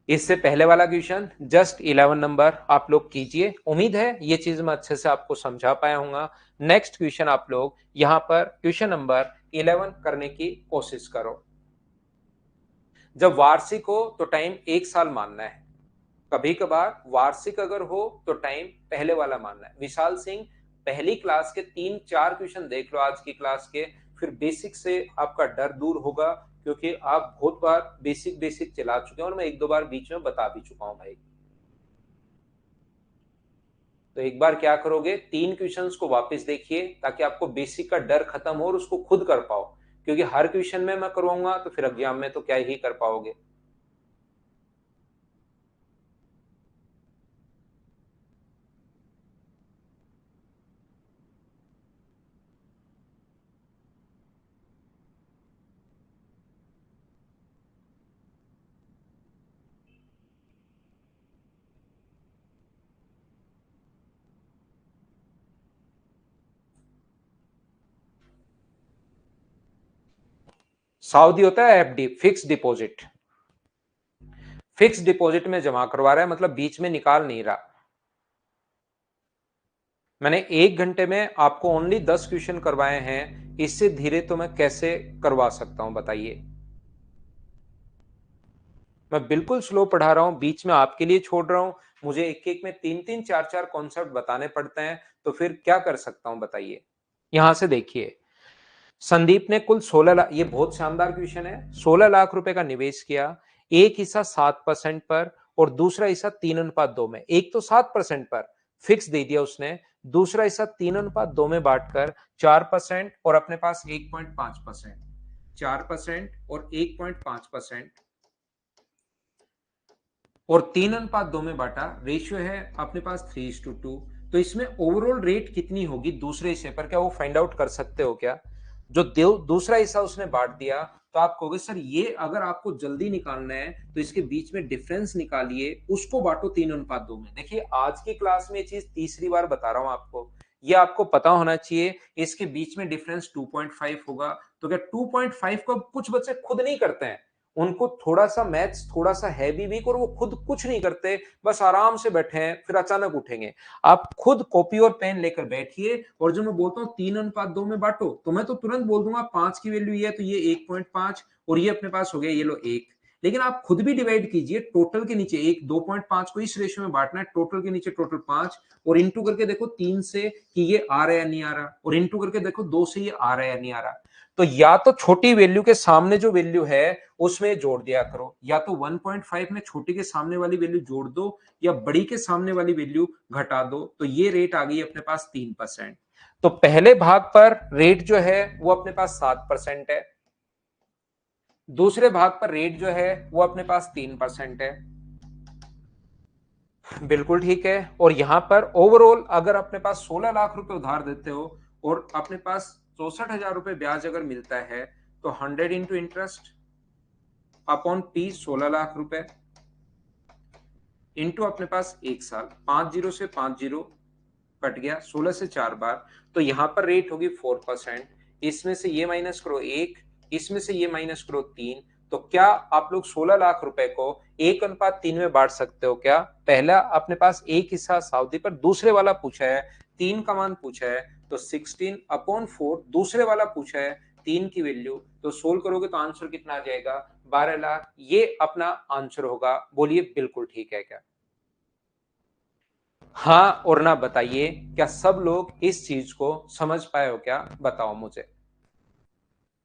इससे पहले वाला क्वेश्चन जस्ट 11 नंबर आप लोग कीजिए, उम्मीद है ये चीज मैं अच्छे से आपको समझा पाया हूँ। नेक्स्ट क्वेश्चन आप लोग यहां पर क्वेश्चन नंबर 11 करने की कोशिश करो। जब वार्षिक हो तो टाइम 1 साल मानना है, कभी कभार वार्षिक अगर हो तो टाइम पहले वाला मानना है। विशाल सिंह, पहली क्लास के 3-4 क्वेश्चन देख लो आज की क्लास के, फिर बेसिक से आपका डर दूर होगा, क्योंकि आप बहुत बार बेसिक बेसिक चला चुके हैं और मैं एक दो बार बीच में बता भी चुका हूं भाई। तो एक बार क्या करोगे, 3 क्वेश्चंस को वापस देखिए ताकि आपको बेसिक का डर खत्म हो और उसको खुद कर पाओ, क्योंकि हर क्वेश्चन में मैं करवाऊंगा तो फिर एग्जाम में तो क्या ही कर पाओगे। सावधी होता है FD, fix deposit. Fix deposit में जमा करवा रहा है, मतलब बीच में निकाल नहीं रहा। मैंने 1 घंटे में आपको ओनली 10 क्वेश्चन करवाए हैं, इससे धीरे तो मैं कैसे करवा सकता हूं बताइए। मैं बिल्कुल स्लो पढ़ा रहा हूं, बीच में आपके लिए छोड़ रहा हूं। मुझे एक एक में 3 3 4 4 कॉन्सेप्ट बताने पड़ते हैं, तो फिर क्या कर सकता हूं बताइए। यहां से देखिए, संदीप ने कुल 16 लाख, ये बहुत शानदार क्वेश्चन है, 16 लाख रुपए का निवेश किया। एक हिस्सा 7% पर और दूसरा हिस्सा 3:2 में। एक तो 7% पर फिक्स दे दिया उसने, दूसरा हिस्सा 3:2 में बांटकर 4% और अपने पास 1.5%, 4% और 1.5% और 3:2 में बांटा। रेशियो है अपने पास 3:2। तो इसमें ओवरऑल रेट कितनी होगी दूसरे हिस्से पर, क्या वो फाइंड आउट कर सकते हो क्या? जो दूसरा हिस्सा उसने बांट दिया, तो आप कहोगे सर ये अगर आपको जल्दी निकालना है तो इसके बीच में डिफरेंस निकालिए, उसको बांटो 3:2 में। देखिए आज की क्लास में ये चीज तीसरी बार बता रहा हूं आपको, ये आपको पता होना चाहिए। इसके बीच में डिफरेंस 2.5 होगा। तो क्या 2.5 को कुछ बच्चे खुद नहीं करते हैं, उनको थोड़ा सा मैथ्स थोड़ा सा है भी वीक और वो खुद कुछ नहीं करते, बस आराम से बैठे हैं, फिर अचानक उठेंगे। आप खुद कॉपी और पेन लेकर बैठिए और जो मैं बोलता हूँ 3:2 में बांटो, तो मैं तो तुरंत बोल दूंगा 5 की वैल्यू ये है तो ये 1.5 और ये अपने पास हो गया ये लो 1। लेकिन आप खुद भी डिवाइड कीजिए, टोटल के नीचे एक 2.5 को इस रेशियो में बांटना है, टोटल के नीचे टोटल 5 और इंटू करके देखो 3 से कि ये आ रहा है या नहीं आ रहा, और इंटू करके देखो 2 से ये आ रहा है या नहीं आ रहा। तो या तो छोटी वैल्यू के सामने जो वैल्यू है उसमें जोड़ दिया करो, या तो 1.5 में छोटी के सामने वाली वैल्यू जोड़ दो या बड़ी के सामने वाली वैल्यू घटा दो। तो ये रेट आ गई अपने पास 3%। तो पहले भाग पर रेट जो है वो अपने पास 7% है, दूसरे भाग पर रेट जो है वो अपने पास 3% है। बिल्कुल ठीक है। और यहां पर ओवरऑल अगर अपने पास 16 लाख रुपए उधार देते हो और अपने पास 64,000 रुपए ब्याज अगर मिलता है, तो 100 into interest upon P 16 lakh रुपए इंटू अपने पास 1 साल, 5 जीरो से 5 जीरो कट गया, 16 से 4 बार, तो यहां पर रेट होगी 4%। इसमें से ये माइनस करो 1, इसमें से ये माइनस करो 3। तो क्या आप लोग 16 लाख रुपए को 1:3 में बांट सकते हो क्या? पहला अपने पास एक हिस्सा सावधि पर, दूसरे वाला पूछा है 3 का मान पूछा है, तो 16/4 दूसरे वाला पूछा है 3 की वैल्यू, तो सोल्व करोगे तो आंसर कितना आ जाएगा? 12 लाख। ये अपना आंसर होगा। बोलिए बिल्कुल ठीक है क्या? हाँ और ना बताइए, क्या सब लोग इस चीज को समझ पाए हो क्या? बताओ मुझे,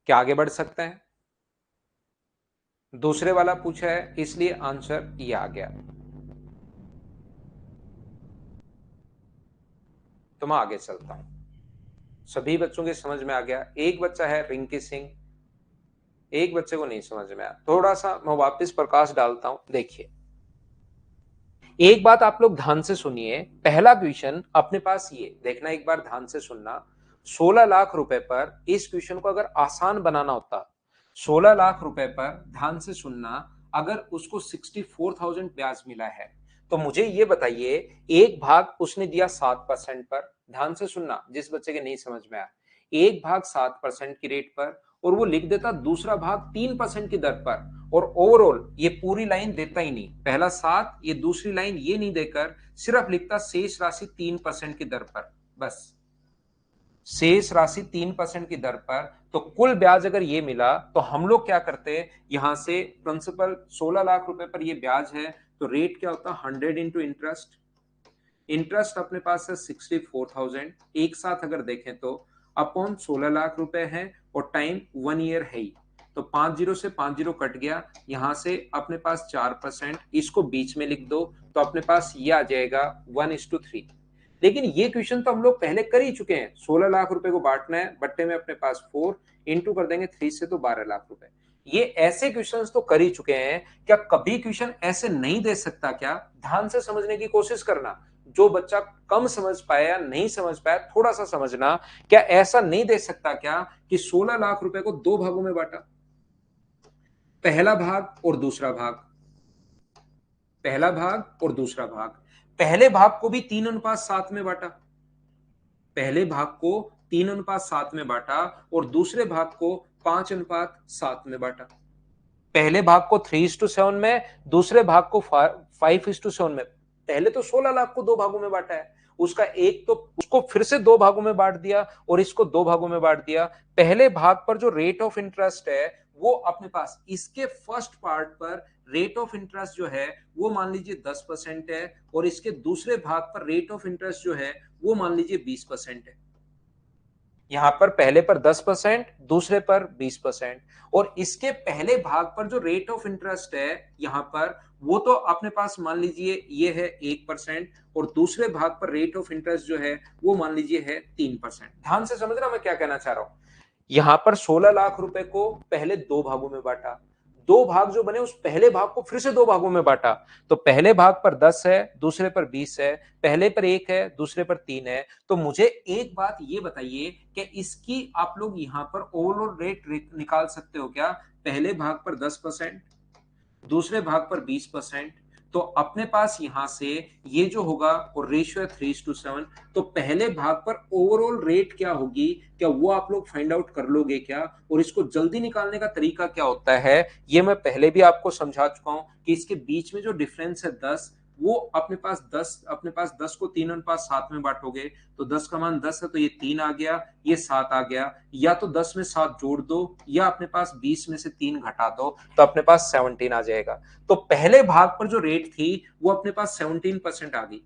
क्या आगे बढ़ सकते हैं? दूसरे वाला पूछा है इसलिए आंसर ये आ गया। तो मैं आगे चलता हूं। सभी बच्चों के समझ में आ गया, एक बच्चा है रिंकी सिंह, एक बच्चे को नहीं समझ में आया। थोड़ा सा मैं वापस प्रकाश डालता हूं, देखिए एक बात आप लोग ध्यान से सुनिए। पहला क्वेश्चन अपने पास ये देखना, एक बार ध्यान से सुनना। 16 लाख रुपए पर इस क्वेश्चन को अगर आसान बनाना होता, 16 लाख रुपए पर ध्यान से सुनना, अगर उसको 64,000 ब्याज मिला है, तो मुझे ये बताइए, एक भाग उसने दिया 7% पर, ध्यान से सुनना जिस बच्चे के नहीं समझ में आया, एक भाग 7% की रेट पर और वो लिख देता दूसरा भाग 3% की दर पर, और ओवरऑल ये पूरी लाइन देता ही नहीं, पहला 7 ये दूसरी लाइन ये नहीं देकर सिर्फ लिखता शेष राशि 3% की दर पर, बस शेष राशि 3% की दर पर। तो कुल ब्याज अगर ये मिला तो हम लोग क्या करते हैं, यहां से प्रिंसिपल 16 लाख रुपए पर ये ब्याज है, तो रेट क्या होता है 100 इंटू इंटरेस्ट। इंटरेस्ट अपने पास है 64,000, एक साथ अगर देखें तो अपॉन 16 लाख रुपए है और टाइम 1 ईयर है ही। तो 5 जीरो से 5 जीरो कट गया, यहां से अपने पास 4%, इसको बीच में लिख दो तो अपने पास ये आ जाएगा 1:3। लेकिन ये क्वेश्चन तो हम लोग पहले कर ही चुके हैं। 16 लाख रुपए को बांटना है, बट्टे में अपने पास 4 इंटू कर देंगे 3 से तो 12 लाख रुपए। ये ऐसे क्वेश्चंस तो कर ही चुके हैं, क्या कभी क्वेश्चन ऐसे नहीं दे सकता क्या? ध्यान से समझने की कोशिश करना। जो बच्चा कम समझ पाया, नहीं समझ पाया, थोड़ा सा समझना। क्या ऐसा नहीं दे सकता क्या कि 16 लाख रुपए को दो भागों में बांटा, पहला भाग और दूसरा भाग, पहला भाग और दूसरा भाग। पहले भाग को भी 3:7 में बांटा, पहले भाग को 3:7 में बांटा और दूसरे भाग को 5:7 में बांटा। पहले भाग को 3:7 में, दूसरे भाग को 5:7 में। पहले तो 16 लाख को दो भागों में बांटा है, उसका एक तो उसको फिर से दो भागों में बांट दिया और इसको दो भागों में बांट दिया। पहले भाग पर जो रेट ऑफ इंटरेस्ट है वो अपने पास, इसके फर्स्ट पार्ट पर रेट ऑफ इंटरेस्ट जो है वो मान लीजिए 10% है, और इसके दूसरे भाग पर रेट ऑफ इंटरेस्ट जो है वो मान लीजिए 20% है। यहां पर पहले पर 10%, दूसरे पर 20%, और इसके पहले भाग पर जो रेट ऑफ इंटरेस्ट है यहां पर, वो तो अपने पास मान लीजिए ये है 1%, और दूसरे भाग पर रेट ऑफ इंटरेस्ट जो है वो मान लीजिए है 3%। ध्यान से समझना मैं क्या कहना चाह रहा हूं। यहां पर 16 लाख रुपए को पहले दो भागों में बांटा, दो भाग जो बने उस पहले भाग को फिर से दो भागों में बांटा। तो पहले भाग पर 10 है, दूसरे पर 20 है, पहले पर 1 है, दूसरे पर 3 है। तो मुझे एक बात ये बताइए कि इसकी आप लोग यहां पर ओवरऑल रेट निकाल सकते हो क्या? पहले भाग पर 10%, दूसरे भाग पर 20%। तो अपने पास यहां से ये जो होगा और रेशियो है 3:7। तो पहले भाग पर ओवरऑल रेट क्या होगी, क्या वो आप लोग फाइंड आउट कर लोगे क्या? और इसको जल्दी निकालने का तरीका क्या होता है, ये मैं पहले भी आपको समझा चुका हूं कि इसके बीच में जो डिफरेंस है 10, वो अपने पास 10 को 3:7 में बांटोगे तो 10 का मान 10 है, तो ये 3 आ गया, ये 7 आ गया। या तो 10 में 7 जोड़ दो, या अपने पास 20 में से 3 घटा दो, तो अपने पास 17 आ जाएगा। तो पहले भाग पर जो रेट थी वो अपने पास 17% आ गई।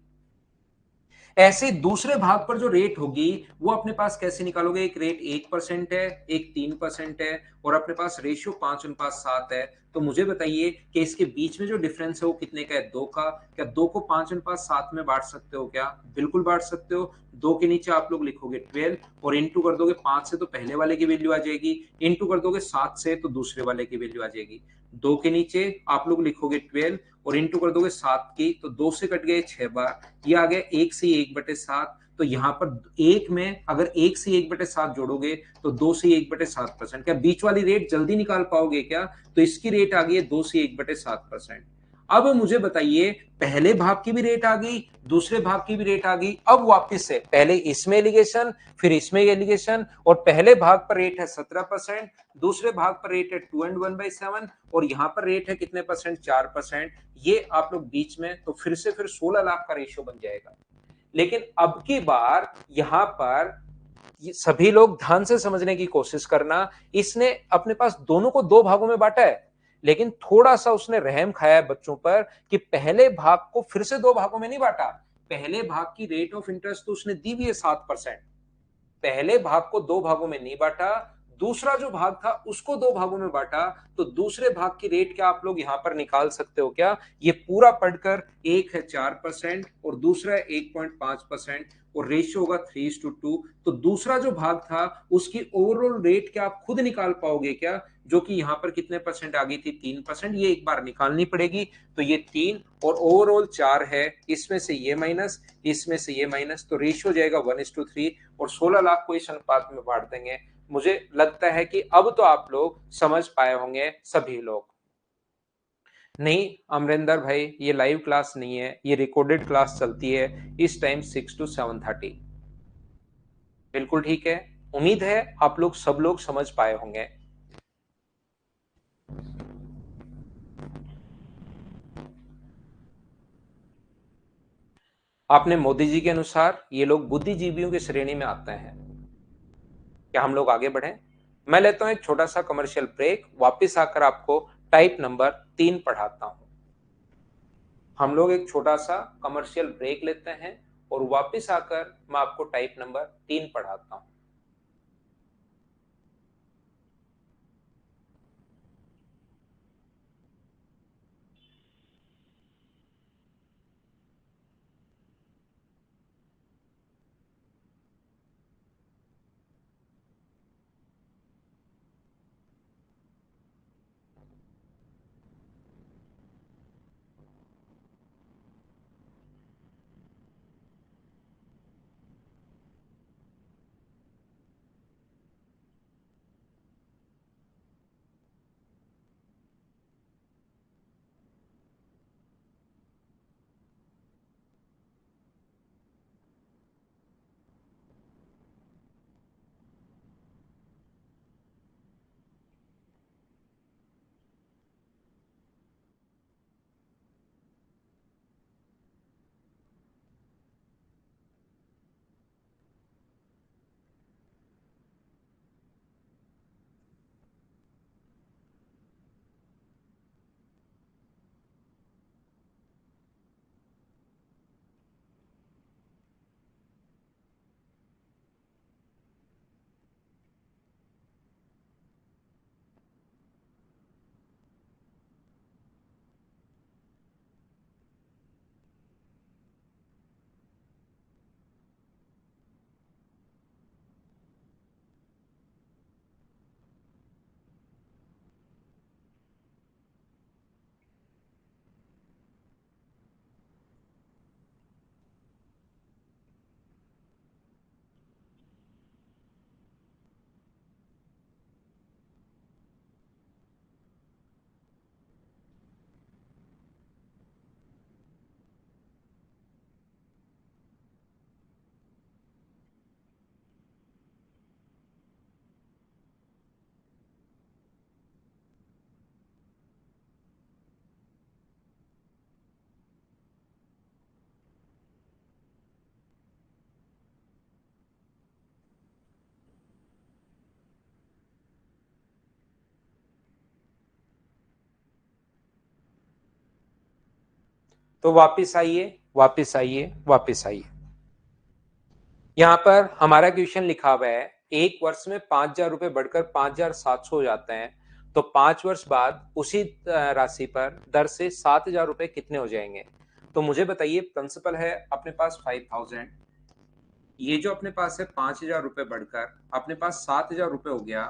ऐसे ही दूसरे भाग पर जो रेट होगी वो अपने पास कैसे निकालोगे? एक रेट 1% है, एक 3% है, और अपने पास रेशियो 5:7 है। तो मुझे बताइए कि इसके बीच में जो डिफरेंस है वो कितने का है? 2 का। क्या 2 को 5:7 में बांट सकते हो क्या? बिल्कुल बांट सकते हो। 2 के नीचे आप लोग लिखोगे 12 और इंटू कर दोगे 5 से तो पहले वाले की वैल्यू आ जाएगी, इंटू कर दोगे 7 से तो दूसरे वाले की वैल्यू आ जाएगी। 2 के नीचे आप लोग लिखोगे 12 और इंटू कर दोगे 7 की, तो 2 से कट गए 6 बार, ये आ गया 1 से 1/7। तो यहाँ पर एक में अगर 1 से 1/7 जोड़ोगे तो 2 से 1/7%। क्या बीच वाली रेट जल्दी निकाल पाओगे क्या? तो इसकी रेट आ गई है 2 से 1/7%। अब मुझे बताइए, पहले भाग की भी रेट आ गई, दूसरे भाग की भी रेट आ गई। अब वापस से पहले इसमें एलिगेशन, फिर इसमें एलिगेशन, और पहले भाग पर रेट है 17%, दूसरे भाग पर रेट है 2/1/7, और यहां पर रेट है कितने परसेंट? 4%। ये आप लोग बीच में, तो फिर से फिर 16 लाख का रेशियो बन जाएगा। लेकिन अब की बार यहां पर ये सभी लोग ध्यान से समझने की कोशिश करना। इसने अपने पास दोनों को दो भागों में बांटा है, लेकिन थोड़ा सा उसने रहम खाया है बच्चों पर कि पहले भाग को फिर से दो भागों में नहीं बांटा। पहले भाग की रेट ऑफ इंटरेस्ट तो उसने दी भी है 7%, पहले भाग को दो भागों में नहीं बांटा, दूसरा जो भाग था उसको दो भागों में बांटा। तो दूसरे भाग की रेट क्या आप लोग यहां पर निकाल सकते हो क्या? ये पूरा पढ़कर, एक है 4% और दूसरा है 1.5%, और रेशियो होगा 3:2। तो दूसरा जो भाग था उसकी ओवरऑल रेट क्या आप खुद निकाल पाओगे क्या? जो कि यहां पर कितने परसेंट आ गई थी? 3%। ये एक बार निकालनी पड़ेगी। तो ये 3 और ओवरऑल 4 है, इसमें से ये माइनस, इसमें से ये माइनस, तो रेशियो जाएगा 1:3, और 16 लाख को इस अनुपात में बांट देंगे। मुझे लगता है कि अब तो आप लोग समझ पाए होंगे सभी लोग। नहीं अमरिंदर भाई, ये लाइव क्लास नहीं है, ये रिकॉर्डेड क्लास चलती है इस टाइम 6 to 7:30। बिल्कुल ठीक है। उम्मीद है आप लोग सब लोग समझ पाए होंगे। आपने मोदी जी के अनुसार ये लोग बुद्धिजीवियों की श्रेणी में आते हैं। क्या हम लोग आगे बढ़ें? मैं लेता हूं एक छोटा सा कमर्शियल ब्रेक, वापस आकर आपको टाइप नंबर 3 पढ़ाता हूं। हम लोग एक छोटा सा कमर्शियल ब्रेक लेते हैं और वापस आकर मैं आपको टाइप नंबर 3 पढ़ाता हूं। तो वापिस आइए, वापिस आइए, वापिस आइए। यहाँ पर हमारा क्वेश्चन लिखा हुआ है, एक वर्ष में 5,000 रुपए बढ़कर 5,700 हो जाते हैं, तो 5 वर्ष बाद उसी राशि पर दर से 7,000 रुपए कितने हो जाएंगे। तो मुझे बताइए, प्रिंसिपल है अपने पास 5,000, ये जो अपने पास है 5,000 रुपए बढ़कर अपने पास 7,000 रुपए हो गया।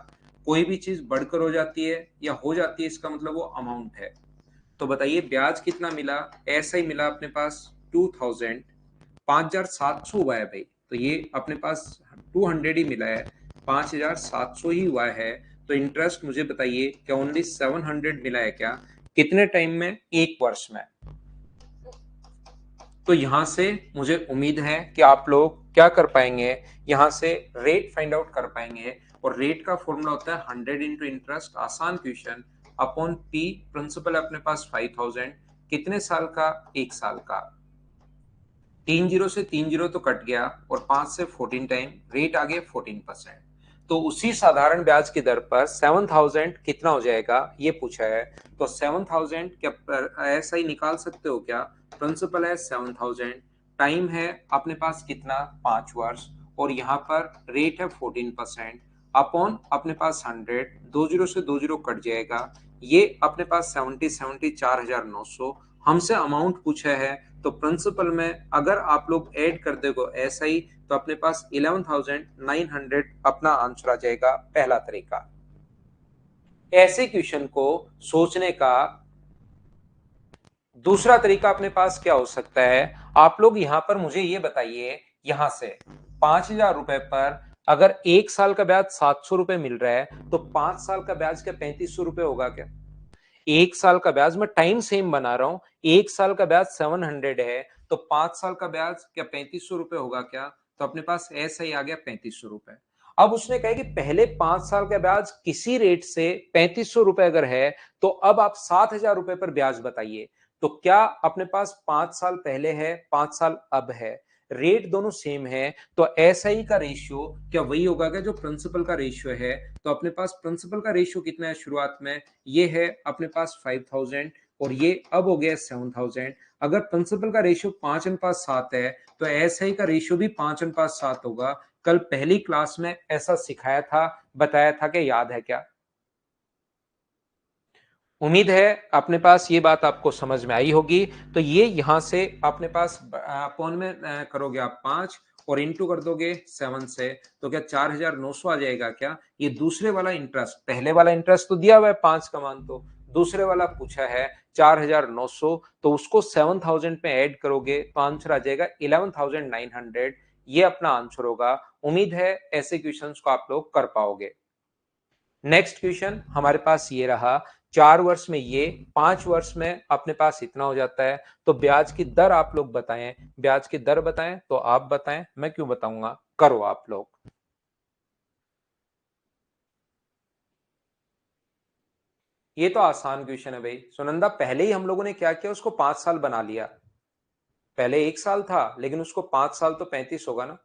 कोई भी चीज बढ़कर हो जाती है या हो जाती है, इसका मतलब वो अमाउंट है। तो बताइए ब्याज कितना मिला, ऐसा ही मिला अपने पास 2,000, 5,700 हुआ है भाई, तो ये अपने पास 200 ही मिला है, 5,700 ही हुआ है। तो इंटरेस्ट मुझे बताइए क्या ओनली 700 मिला है क्या, कितने टाइम में, एक वर्ष में। तो यहां से मुझे उम्मीद है कि आप लोग क्या कर पाएंगे, यहां से रेट फाइंड आउट कर पाएंगे। और रेट का फॉर्मूला होता है 100 इंटू इंटरेस्ट, आसान क्वेश्चन, अपॉन पी। प्रिंसिपल अपने पास 5,000, कितने साल का, एक साल का। 3 जीरो से 3 जीरो तो कट गया, और 5 से 14 टाइम, रेट आ गया 14%। तो उसी साधारण ब्याज की दर पर 7,000 कितना हो जाएगा, ये पूछा है। तो 7,000 क्या ऐसा ही निकाल सकते हो क्या, प्रिंसिपल है 7,000, टाइम है अपने पास कितना, 5 वर्ष, और यहाँ पर रेट है 14%, अपॉन अपने पास 100, 2 जीरो से 2 जीरो कट जाएगा, ये अपने पास 70 4,900 हमसे अमाउंट पूछा है। तो प्रिंसिपल में अगर आप लोग ऐड कर दोगे ऐसा ही, तो अपने पास 11,900 अपना आंसर आ जाएगा, पहला तरीका। ऐसे क्वेश्चन को सोचने का दूसरा तरीका अपने पास क्या हो सकता है, आप लोग यहां पर मुझे ये बताइए, यहां से 5,000 रुपए पर अगर एक साल का ब्याज 700 रुपए मिल रहा है, तो 5 साल का ब्याज क्या 3,500 रुपए होगा क्या। एक साल का ब्याज, मैं टाइम सेम बना रहा हूं, एक साल का ब्याज 700 है, तो 5 साल का ब्याज क्या 3,500 रुपए होगा क्या। तो अपने पास ऐसा ही आ गया 3,500 रुपए। अब उसने कहा कि पहले 5 साल का ब्याज किसी रेट से 3,500 रुपए अगर है, तो अब आप 7,000 रुपए पर ब्याज बताइए। तो क्या अपने पास 5 साल पहले है, 5 साल अब है, रेट दोनों सेम है, तो एसआई का रेशियो क्या वही होगा क्या जो प्रिंसिपल का रेशियो है। तो अपने पास प्रिंसिपल का रेशियो कितना है शुरुआत में, ये है अपने पास 5,000, और ये अब हो गया 7,000। अगर प्रिंसिपल का रेशियो 5:7 है, तो एसआई का रेशियो भी 5:7 होगा। कल पहली क्लास में ऐसा सिखाया था, बताया था कि याद है क्या। उम्मीद है अपने पास ये बात आपको समझ में आई होगी। तो ये यहां से अपने पास अपॉन में करोगे आप 5, और इंटू कर दोगे 7 से, तो क्या 4,900 आ जाएगा क्या। ये दूसरे वाला इंटरेस्ट, पहले वाला इंटरेस्ट तो दिया हुआ है 5 का मान, तो दूसरे वाला पूछा है 4,900, तो उसको 7,000 पे ऐड करोगे तो आंसर आ जाएगा 11,900। ये अपना आंसर होगा। उम्मीद है ऐसे क्वेश्चंस को आप लोग कर पाओगे। नेक्स्ट क्वेश्चन हमारे पास ये रहा, 4 वर्ष में ये, 5 वर्ष में अपने पास इतना हो जाता है। तो ब्याज की दर आप लोग बताएं, ब्याज की दर बताएं, तो आप बताएं, मैं क्यों बताऊंगा, करो आप लोग। ये तो आसान क्वेश्चन है भाई सुनंदा, पहले ही हम लोगों ने क्या किया, उसको 5 साल बना लिया। पहले 1 साल था, लेकिन उसको 5 साल, तो 35 होगा ना।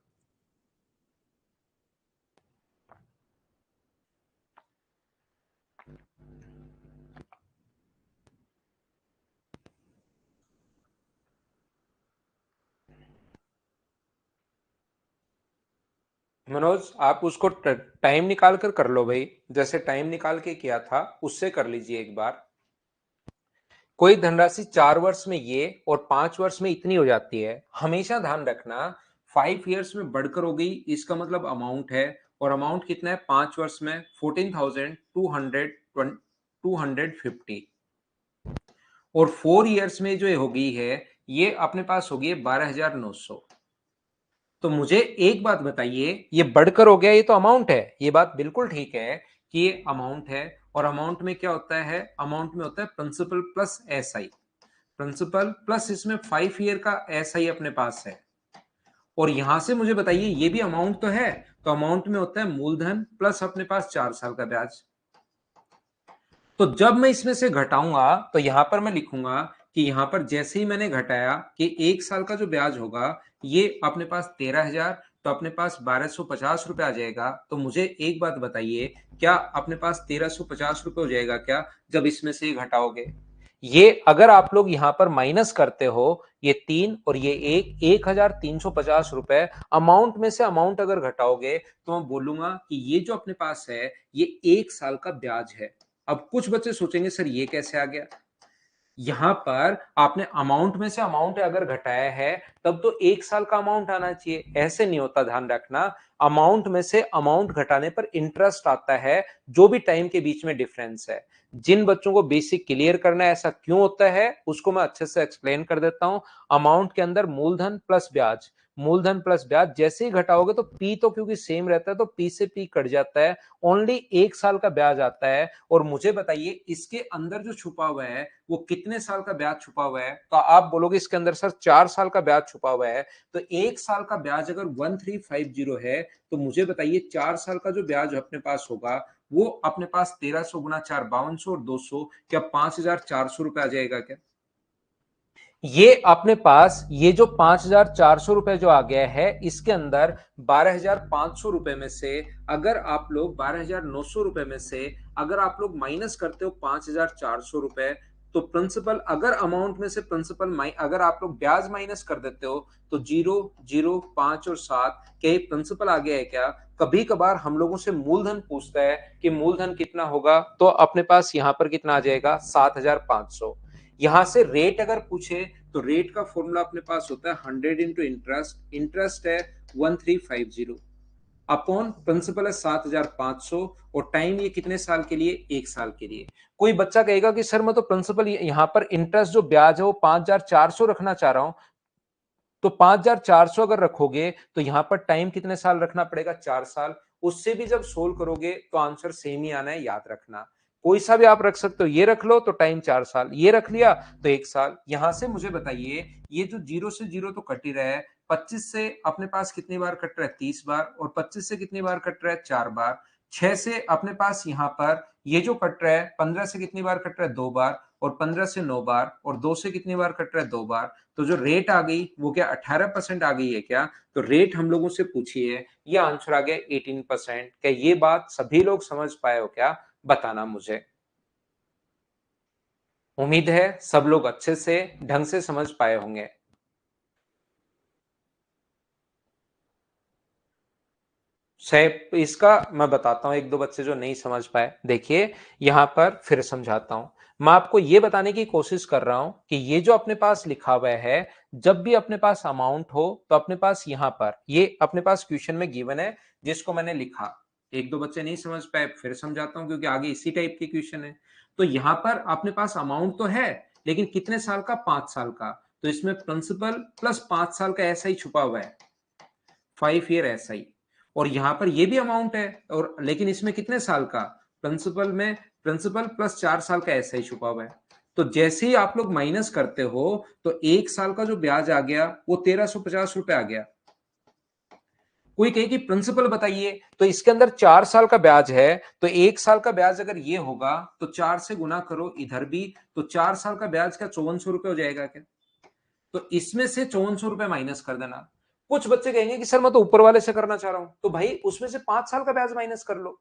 मनोज आप उसको टाइम निकाल कर लो भाई, जैसे टाइम निकाल के किया था उससे कर लीजिए एक बार। कोई धनराशि 4 वर्ष में ये और 5 वर्ष में इतनी हो जाती है, हमेशा ध्यान रखना 5 ईयर्स में बढ़कर हो गई, इसका मतलब अमाउंट है। और अमाउंट कितना है 5 वर्ष में, 14,250। और 4 ईयर्स में जो हो गई है, ये अपने पास हो गई है 12,900। तो मुझे एक बात बताइए, ये बढ़कर हो गया, ये तो अमाउंट है, ये बात बिल्कुल ठीक है कि ये अमाउंट है। और अमाउंट में क्या होता है, अमाउंट में होता है principal plus SI, principal plus इसमें 5 ईयर का एसआई अपने पास है। और यहां से मुझे बताइए ये भी अमाउंट तो है, तो अमाउंट में होता है मूलधन प्लस अपने पास 4 साल का ब्याज। तो जब मैं इसमें से घटाऊंगा, तो यहां पर मैं लिखूंगा कि यहां पर जैसे ही मैंने घटाया कि एक साल का जो ब्याज होगा, ये अपने पास 13,000, तो अपने पास 1,250 रुपए आ जाएगा। तो मुझे एक बात बताइए, क्या अपने पास 1,350 रुपए हो जाएगा क्या जब इसमें से घटाओगे। ये अगर आप लोग यहां पर माइनस करते हो, ये 3 और ये 1,350 रुपए अमाउंट में से अमाउंट अगर घटाओगे तो मैं बोलूंगा कि ये जो अपने पास है ये 1 साल का ब्याज है। अब कुछ बच्चे सोचेंगे सर ये कैसे आ गया, यहां पर आपने अमाउंट में से अमाउंट अगर घटाया है तब तो 1 साल का अमाउंट आना चाहिए, ऐसे नहीं होता, ध्यान रखना। अमाउंट में से अमाउंट घटाने पर इंटरेस्ट आता है, जो भी टाइम के बीच में डिफरेंस है। जिन बच्चों को बेसिक क्लियर करना है ऐसा क्यों होता है उसको मैं अच्छे से एक्सप्लेन कर देता हूं। अमाउंट के अंदर मूलधन प्लस ब्याज, मूलधन प्लस ब्याज जैसे ही घटाओगे तो पी तो क्योंकि सेम रहता है तो पी से पी कट जाता है, ओनली 1 साल का ब्याज आता है। और मुझे बताइए इसके अंदर जो छुपा हुआ है वो कितने साल का ब्याज छुपा हुआ है, तो आप बोलोगे इसके अंदर सर 4 साल का ब्याज छुपा हुआ है। तो 1 साल का ब्याज अगर 1350 है तो मुझे बताइए 4 साल का जो ब्याज अपने पास होगा वो अपने पास 1300 गुना 4 5200 और 200 क्या 5400 रुपए आ जाएगा क्या। ये अपने पास ये जो 5400 रुपए जो आ गया है इसके अंदर 12500 रुपए में से अगर आप लोग 12900 रुपए में से अगर आप लोग माइनस करते हो 5400 रुपए, तो प्रिंसिपल अगर अमाउंट में से प्रिंसिपल अगर आप लोग ब्याज माइनस कर देते हो तो 0, 0, 5 और 7 क्या ये प्रिंसिपल आ गया है क्या। कभी कभार हम लोगों से मूलधन पूछता है कि मूलधन कितना होगा, तो अपने पास यहां पर कितना आ जाएगा 7500। यहां से रेट अगर पूछे तो रेट का फॉर्मूला अपने पास होता है 100 इंटू इंटरेस्ट, इंटरेस्ट है 1350 अपॉन प्रिंसिपल है 7500 और टाइम ये कितने साल के लिए, 1 साल के लिए। कोई बच्चा कहेगा कि सर मैं तो प्रिंसिपल यहां पर इंटरेस्ट जो ब्याज है वो 5400 रखना चाह रहा हूं, तो 5400 अगर रखोगे तो यहां पर टाइम कितने साल रखना पड़ेगा, 4 साल। उससे भी जब सोल्व करोगे तो आंसर सेम ही आना है, याद रखना। कोई सा भी आप रख सकते हो, ये रख लो तो टाइम 4 साल, ये रख लिया तो 1 साल। यहां से मुझे बताइए ये जो 0 से 0 तो कट ही रहा है, 25 से अपने पास कितनी बार कट रहा है, 30 बार, और 25 से कितनी बार कट रहा है, 4 बार। 6 से अपने पास यहां पर ये जो कट रहा है 15 से कितनी बार कट रहा है, 2 बार, और 15 से 9 बार, और 2 से कितनी बार कट रहा है, 2 बार। तो जो रेट आ गई वो क्या 18% आ गई है क्या। तो रेट हम लोगों से पूछी है, ये आंसर आ गया 18%। क्या ये बात सभी लोग समझ पाए हो क्या, बताना मुझे। उम्मीद है सब लोग अच्छे से ढंग से समझ पाए होंगे। शायद इसका मैं बताता हूं, एक दो बच्चे जो नहीं समझ पाए, देखिए यहां पर फिर समझाता हूं। मैं आपको यह बताने की कोशिश कर रहा हूं कि ये जो अपने पास लिखा हुआ है, जब भी अपने पास अमाउंट हो तो अपने पास यहां पर ये अपने पास क्वेश्चन में गिवन है जिसको मैंने लिखा। एक दो बच्चे नहीं समझ पाए, फिर समझाता हूं क्योंकि आगे इसी टाइप के क्वेश्चन है। तो यहां पर अपने पास अमाउंट तो है लेकिन कितने साल का, 5 साल का। तो इसमें प्रिंसिपल प्लस 5 साल का ऐसा ही छुपा हुआ है, 5 ईयर ऐसा ही। और यहां पर ये भी अमाउंट है और लेकिन इसमें कितने साल का, प्रिंसिपल में प्रिंसिपल प्लस 4 साल का ऐसा ही छुपा हुआ है। तो जैसे ही आप लोग माइनस करते हो तो 1 साल का जो ब्याज आ गया वो 1350 रुपए आ गया। कोई कहे कि प्रिंसिपल बताइए, तो इसके अंदर 4 साल का ब्याज है, तो 1 साल का ब्याज अगर ये होगा तो 4 से गुना करो इधर भी, तो 4 साल का ब्याज का 5400 रुपए हो जाएगा क्या। तो इसमें से 5400 रुपए माइनस कर देना। कुछ बच्चे कहेंगे कि सर मैं तो ऊपर वाले से करना चाह रहा हूं, तो भाई उसमें से 5 साल का ब्याज माइनस कर लो।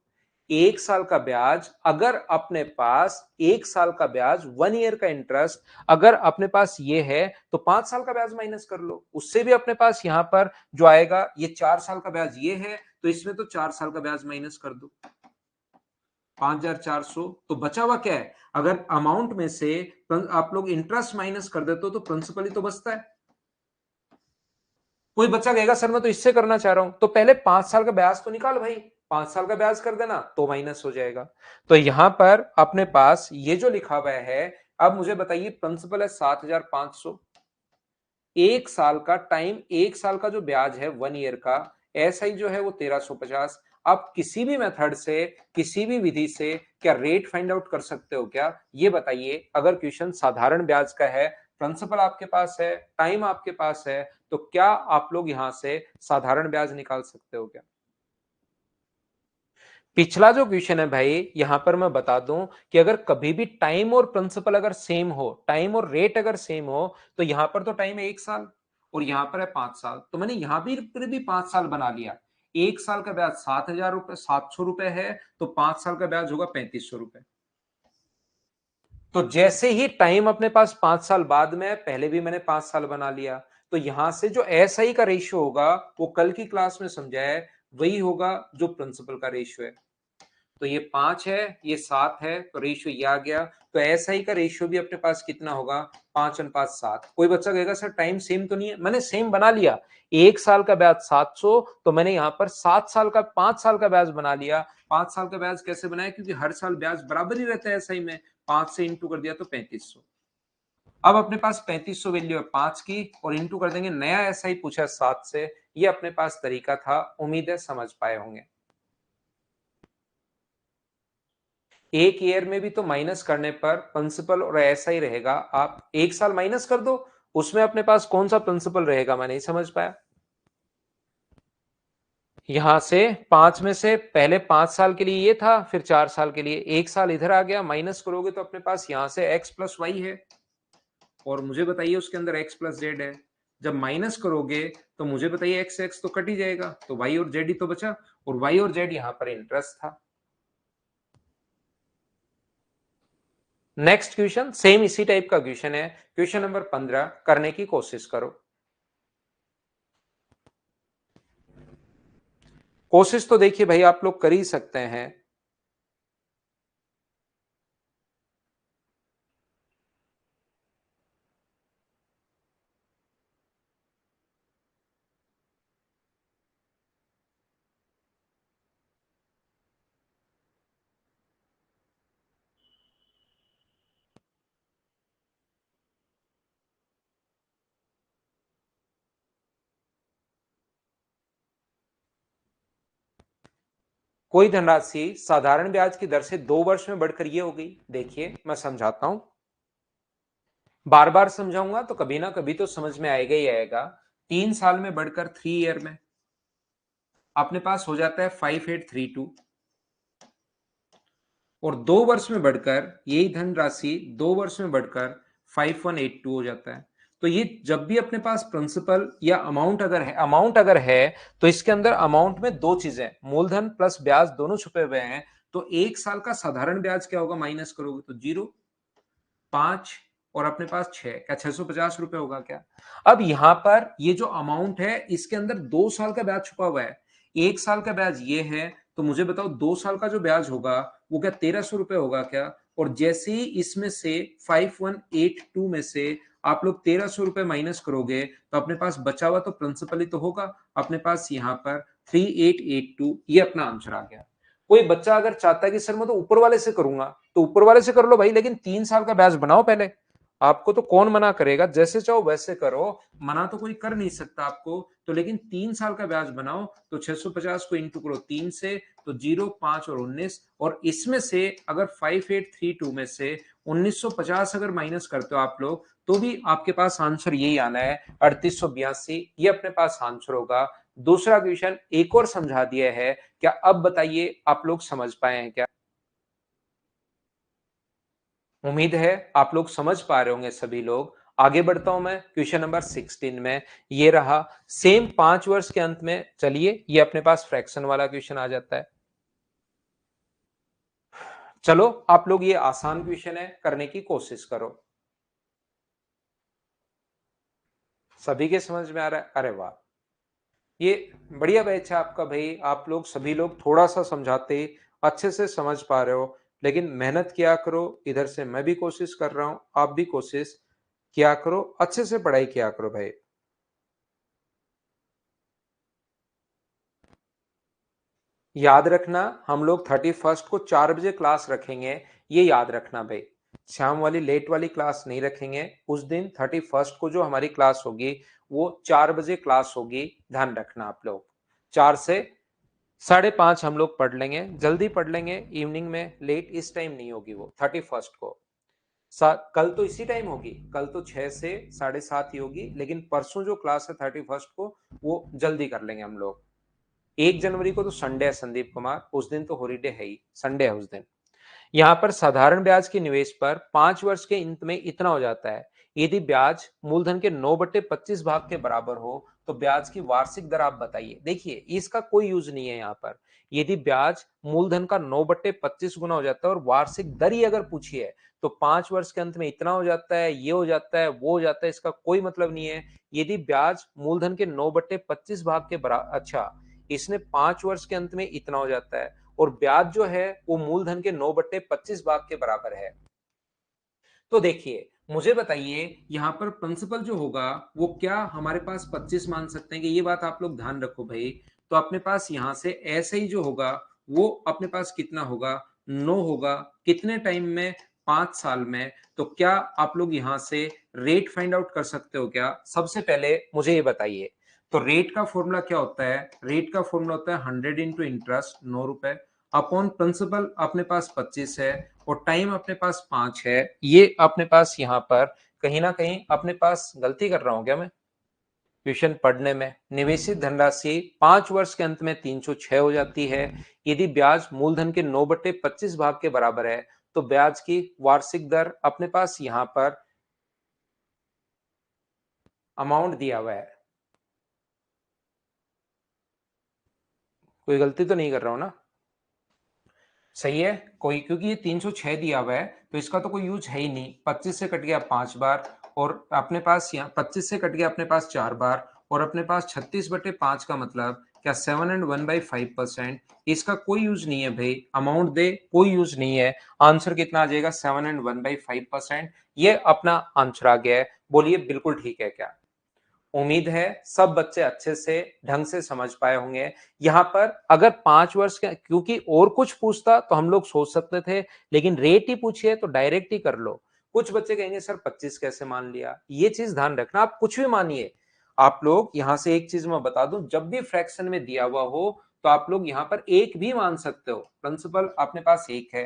1 साल का ब्याज अगर अपने पास, 1 साल का ब्याज 1 ईयर का इंटरेस्ट अगर अपने पास ये है तो 5 साल का ब्याज माइनस कर लो, उससे भी अपने पास यहां पर जो आएगा ये 4 साल का ब्याज ये है, तो इसमें तो 4 साल का ब्याज माइनस कर दो 5400। तो बचा हुआ क्या है, अगर अमाउंट में से आप लोग इंटरेस्ट माइनस कर देते हो तो प्रिंसिपल ही तो बचता है। कोई बच्चा कहेगा सर मैं तो इससे करना चाह रहा हूं, तो पहले 5 साल का ब्याज तो निकाल भाई, 5 साल का ब्याज कर देना तो माइनस हो जाएगा। तो यहां पर अपने पास ये जो लिखा हुआ है, अब मुझे बताइए प्रिंसिपल है 7500, 1 साल का टाइम, 1 साल का जो ब्याज है 1 ईयर का, ऐसा ही जो है वो 1350। आप किसी भी मेथड से, किसी भी विधि से क्या रेट फाइंड आउट कर सकते हो क्या, ये बताइए। अगर क्वेश्चन साधारण ब्याज का है, प्रिंसिपल आपके पास है, टाइम आपके पास है, तो क्या आप लोग यहां से साधारण ब्याज निकाल सकते हो क्या। पिछला जो क्वेश्चन है भाई, यहां पर मैं बता दूं कि अगर कभी भी टाइम और प्रिंसिपल अगर सेम हो, टाइम और रेट अगर सेम हो, तो यहां पर तो टाइम है 1 साल और यहां पर है 5 साल, तो मैंने यहां भी फिर भी 5 साल बना लिया। 1 साल का ब्याज 7000 रुपए, 700 रुपए है, तो 5 साल का ब्याज होगा 3500 रुपए। तो जैसे ही टाइम अपने पास 5 साल बाद में, पहले भी मैंने 5 साल बना लिया, तो यहां से जो एसआई का रेशियो होगा वो कल की क्लास में समझा है, वही होगा जो प्रिंसिपल का रेशियो है। तो ये 5 है, ये 7 है, तो रेशियो ये आ गया। तो एसआई का रेशियो भी अपने पास कितना होगा, 5:7। कोई बच्चा कहेगा सर टाइम सेम तो नहीं है, मैंने सेम बना लिया। 1 साल का ब्याज 700, तो मैंने यहाँ पर 7 साल का 5 साल का ब्याज बना लिया। 5 साल का ब्याज कैसे बनाया, क्योंकि हर साल ब्याज बराबर ही रहता है एसआई में, 5 से इंटू कर दिया तो 3500। अब अपने पास 3500 वैल्यू है 5 की, और इंटू कर देंगे, नया एसआई पूछा 7 से। ये अपने पास तरीका था, उम्मीद है समझ पाए होंगे। एक ईयर में भी तो माइनस करने पर प्रिंसिपल और ऐसा ही रहेगा। आप 1 साल माइनस कर दो, उसमें अपने पास कौन सा प्रिंसिपल रहेगा, मैं नहीं समझ पाया। यहां से 5 में से पहले 5 साल के लिए ये था, फिर 4 साल के लिए 1 साल इधर आ गया, माइनस करोगे तो अपने पास यहां से x प्लस वाई है, और मुझे बताइए उसके अंदर x प्लस जेड है। जब माइनस करोगे तो मुझे बताइए एक्स एक्स तो कट ही जाएगा, तो y और z ही तो बचा, और y और z यहां पर इंटरेस्ट था। नेक्स्ट क्वेश्चन सेम इसी टाइप का क्वेश्चन है, क्वेश्चन नंबर 15 करने की कोशिश करो। कोशिश तो देखिए भाई आप लोग कर ही सकते हैं। कोई धनराशि साधारण ब्याज की दर से 2 वर्ष में बढ़कर ये हो गई। देखिए मैं समझाता हूं, बार बार समझाऊंगा तो कभी ना कभी तो समझ में आएगा ही आएगा। 3 साल में बढ़कर 3 ईयर में अपने पास हो जाता है 5832, और 2 वर्ष में बढ़कर यही धनराशि 2 वर्ष में बढ़कर 5182 हो जाता है। तो ये जब भी अपने पास प्रिंसिपल या अमाउंट अगर है तो इसके अंदर अमाउंट में दो चीजें, मूलधन प्लस ब्याज दोनों छुपे हुए हैं। तो 1 साल का साधारण ब्याज क्या होगा, माइनस करोगे तो 0, 5, और अपने पास 6, क्या 650 रुपए होगा क्या। अब यहां पर ये जो अमाउंट है इसके अंदर 2 साल का ब्याज छुपा हुआ है। 1 साल का ब्याज ये है, तो मुझे बताओ 2 साल का जो ब्याज होगा वो क्या 1300 रुपए होगा क्या। और जैसे ही इसमें से 5182 में से आप लोग 1300 रुपए माइनस करोगे तो अपने पास बचा हुआ तो प्रिंसिपल ही तो होगा। अपने पास यहाँ पर 3882, ये अपना आंसर आ गया। कोई बच्चा अगर चाहता है कि सर मैं तो ऊपर वाले से करूंगा, तो ऊपर वाले से कर लो भाई, लेकिन 3 साल का बैच बनाओ पहले। आपको तो कौन मना करेगा, जैसे चाहो वैसे करो, मना तो कोई कर नहीं सकता आपको। तो लेकिन 3 साल का ब्याज बनाओ, तो 650 को इंटू करो 3 से, तो 0, 5 और 19, और इसमें से अगर 5832 में से 1950 अगर माइनस करते हो आप लोग, तो भी आपके पास आंसर यही आना है 3882। ये अपने पास आंसर होगा। दूसरा क्वेश्चन एक और समझा दिया है, क्या अब बताइए आप लोग समझ पाए हैं क्या। उम्मीद है आप लोग समझ पा रहे होंगे सभी लोग। आगे बढ़ता हूं मैं क्वेश्चन नंबर 16 में। ये रहा सेम 5 वर्ष के अंत में, चलिए ये अपने पास फ्रैक्शन वाला क्वेश्चन आ जाता है। चलो आप लोग, ये आसान क्वेश्चन है, करने की कोशिश करो। सभी के समझ में आ रहा है, अरे वाह, ये बढ़िया बैच है आपका भाई। आप लोग सभी लोग थोड़ा सा समझाते अच्छे से समझ पा रहे हो, लेकिन मेहनत किया करो। इधर से मैं भी कोशिश कर रहा हूं, आप भी कोशिश किया करो, अच्छे से पढ़ाई किया करो भाई। याद रखना, हम लोग 31st को 4 बजे क्लास रखेंगे, ये याद रखना भाई। शाम वाली लेट वाली क्लास नहीं रखेंगे उस दिन। 31st को जो हमारी क्लास होगी वो 4 बजे क्लास होगी, ध्यान रखना आप लोग। 4 से 5:30 हम लोग पढ़ लेंगे, जल्दी पढ़ लेंगे इवनिंग में, लेट इस टाइम नहीं होगी वो 31st को। कल तो इसी टाइम होगी, कल तो 6 से 7:30 ही होगी, लेकिन परसों जो क्लास है 31st को वो जल्दी कर लेंगे हम लोग। 1 जनवरी को तो संडे है संदीप कुमार, उस दिन तो हॉलीडे है ही, संडे है उस दिन। यहाँ पर साधारण ब्याज के निवेश पर 5 वर्ष के अंत में इतना हो जाता है। यदि ब्याज मूलधन के 9/25 भाग के बराबर हो तो ब्याज की वार्षिक दर आप बताइए। देखिए इसका कोई यूज नहीं है यहाँ पर। यदि ब्याज मूलधन का 9/25 गुना हो जाता है और वार्षिक दर ही अगर पूछी है तो 5 वर्ष के अंत में इतना हो जाता है, ये हो जाता है, वो हो जाता है, इसका कोई मतलब नहीं है। यदि ब्याज मूलधन के 9/25 भाग के बराबर, अच्छा इसने 5 वर्ष के अंत में इतना हो जाता है और ब्याज जो है वो मूलधन के 9/25 भाग के बराबर है। तो देखिए मुझे बताइए यहाँ पर प्रिंसिपल जो होगा वो क्या हमारे पास 25 मान सकते हैं कि, ये बात आप लोग ध्यान रखो भाई। तो अपने पास यहाँ से ऐसे ही जो होगा वो अपने पास कितना होगा, 9 होगा। कितने टाइम में, 5 साल में। तो क्या आप लोग यहाँ से रेट फाइंड आउट कर सकते हो क्या? सबसे पहले मुझे ये बताइए, तो रेट का फॉर्मूला क्या होता है? रेट का फॉर्मूला होता है 100 इंटू इंटरेस्ट, 9 रुपए, अपॉन प्रिंसिपल अपने पास 25 है और टाइम अपने पास 5 है। ये अपने पास यहाँ पर कहीं ना कहीं अपने पास गलती कर रहा हूं क्या मैं क्वेश्चन पढ़ने में? निवेशित धनराशि 5 वर्ष के अंत में 306 हो जाती है। यदि ब्याज मूलधन के 9/25 भाग के बराबर है तो ब्याज की वार्षिक दर अपने पास यहाँ पर अमाउंट दिया हुआ है। कोई गलती तो नहीं कर रहा हूं ना? सही है कोई, क्योंकि ये 306 दिया हुआ है तो इसका तो कोई यूज है ही नहीं। 25 से कट गया 5 बार और अपने पास यहाँ 25 से कट गया अपने पास 4 बार और अपने पास 36/5 का मतलब क्या 7.1/5%। इसका कोई यूज नहीं है भाई, अमाउंट दे कोई यूज नहीं है। आंसर कितना आ जाएगा? 7.1/5%। ये अपना आंसर आ गया है। बोलिए बिल्कुल ठीक है क्या? उम्मीद है सब बच्चे अच्छे से ढंग से समझ पाए होंगे। यहाँ पर अगर 5 वर्ष के, क्योंकि और कुछ पूछता तो हम लोग सोच सकते थे, लेकिन रेट ही पूछिए तो डायरेक्ट ही कर लो। कुछ बच्चे कहेंगे सर 25 कैसे मान लिया? ये चीज ध्यान रखना, आप कुछ भी मानिए। आप लोग यहां से एक चीज मैं बता दूं, जब भी फ्रैक्शन में दिया हुआ हो तो आप लोग यहाँ पर एक भी मान सकते हो। प्रिंसिपल अपने पास एक है,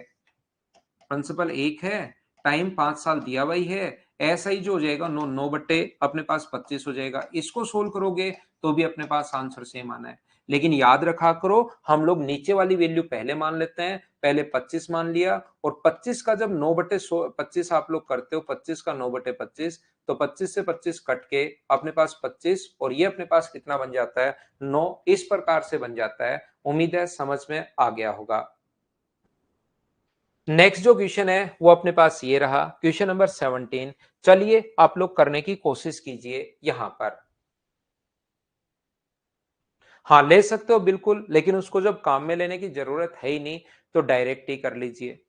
प्रिंसिपल एक है, टाइम 5 साल दिया हुआ ही है। ऐसा ही जो हो जाएगा 9 अपने पास 25 हो जाएगा। इसको सोल्व करोगे तो भी अपने पास आंसर सेम आना है। लेकिन याद रखा करो, हम लोग नीचे वाली वैल्यू पहले मान लेते हैं। पहले 25 मान लिया और 25 का जब 9/25 आप लोग करते हो, 25 का 9/25, तो 25 से 25 कट के अपने पास 25 और ये अपने पास कितना बन जाता है? 9। इस प्रकार से बन जाता है। उम्मीद है समझ में आ गया होगा। नेक्स्ट जो क्वेश्चन है वो अपने पास ये रहा, क्वेश्चन नंबर 17। चलिए आप लोग करने की कोशिश कीजिए यहां पर। हाँ ले सकते हो बिल्कुल, लेकिन उसको जब काम में लेने की जरूरत है ही नहीं तो डायरेक्ट ही कर लीजिए।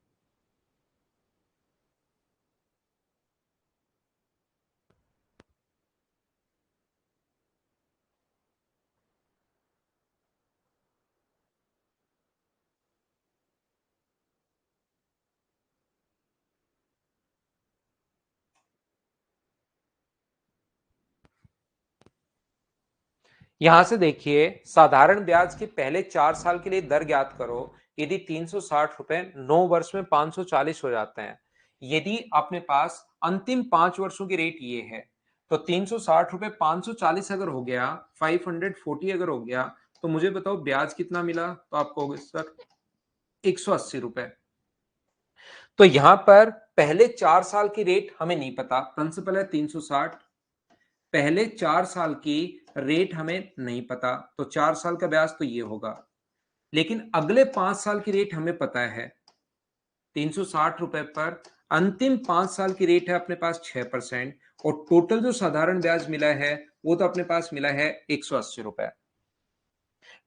यहां से देखिए, साधारण ब्याज के पहले 4 साल के लिए दर ज्ञात करो। यदि 360 रुपए 9 वर्ष में 540 हो जाते हैं। यदि अपने पास अंतिम 5 वर्षों की रेट ये है तो 360 रुपए 540 अगर हो गया, 540 अगर हो गया, तो मुझे बताओ ब्याज कितना मिला? तो आपको होगा सर 180 रुपए। तो यहां पर पहले 4 साल की रेट हमें नहीं पता, प्रिंसिपल है 360। पहले 4 साल की रेट हमें नहीं पता तो 4 साल का ब्याज तो ये होगा। लेकिन अगले 5 साल की रेट हमें पता है, 360 रुपए पर अंतिम 5 साल की रेट है अपने पास 6% और टोटल जो साधारण ब्याज मिला है वो तो अपने पास मिला है 180 रुपए।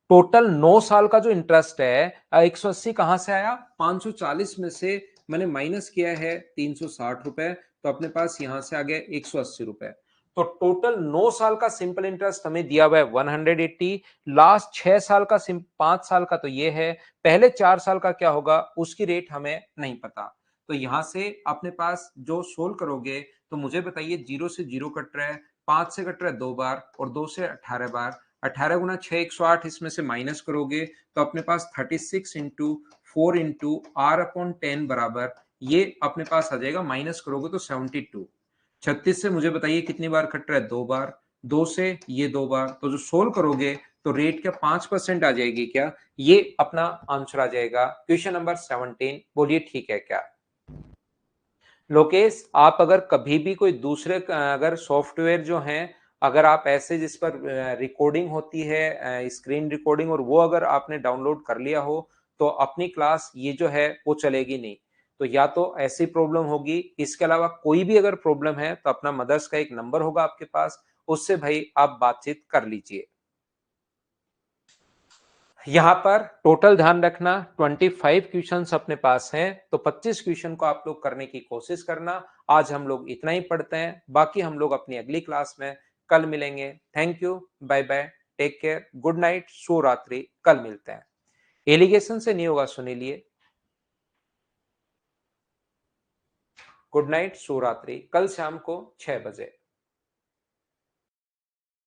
टोटल 9 साल का जो इंटरेस्ट है 180 कहां से आया? 540 में से मैंने माइनस किया है 360 रुपए, तो अपने पास यहां से आ गया 180 रुपए। तो टोटल 9 साल का सिंपल इंटरेस्ट हमें दिया हुआ है 180। लास्ट 6 साल का 5 साल का तो ये है। पहले 4 साल का क्या होगा उसकी रेट हमें नहीं पता। तो यहां से अपने पास जो सोल्व करोगे तो मुझे बताइए, 0 से 0 कट रहा है, 5 से कट रहा है 2 बार और 2 से 18 बार। 18 गुना 6 108, इसमें से माइनस करोगे तो अपने पास 36 इंटू 4 इंटू आर अपॉन 10 बराबर ये अपने पास आ जाएगा। माइनस करोगे तो 72। 36 से मुझे बताइए कितनी बार कट रहा है? 2 बार। 2 से ये 2 बार, तो जो सोल्व करोगे तो रेट क्या 5% आ जाएगी क्या? ये अपना आंसर आ जाएगा क्वेश्चन नंबर 17। बोलिए ठीक है क्या? लोकेश आप अगर कभी भी कोई दूसरे अगर सॉफ्टवेयर जो हैं अगर आप ऐसे जिस पर रिकॉर्डिंग होती है, स्क्रीन रिकॉर्डिंग, और वो अगर आपने डाउनलोड कर लिया हो तो अपनी क्लास ये जो है वो चलेगी नहीं। तो या तो ऐसी प्रॉब्लम होगी, इसके अलावा कोई भी अगर प्रॉब्लम है तो अपना मदर्स का एक नंबर होगा आपके पास, उससे भाई आप बातचीत कर लीजिए। यहाँ पर टोटल ध्यान रखना 25 क्वेश्चंस अपने पास हैं, तो 25 क्वेश्चन को आप लोग करने की कोशिश करना। आज हम लोग इतना ही पढ़ते हैं, बाकी हम लोग अपनी अगली क्लास में कल मिलेंगे। Thank you, bye bye, take care, good night, शुभ रात्रि, कल मिलते हैं। एलिगेशन से नहीं होगा, सुनीलिए। गुड नाइट, शुभ रात्रि, कल शाम को 6 बजे।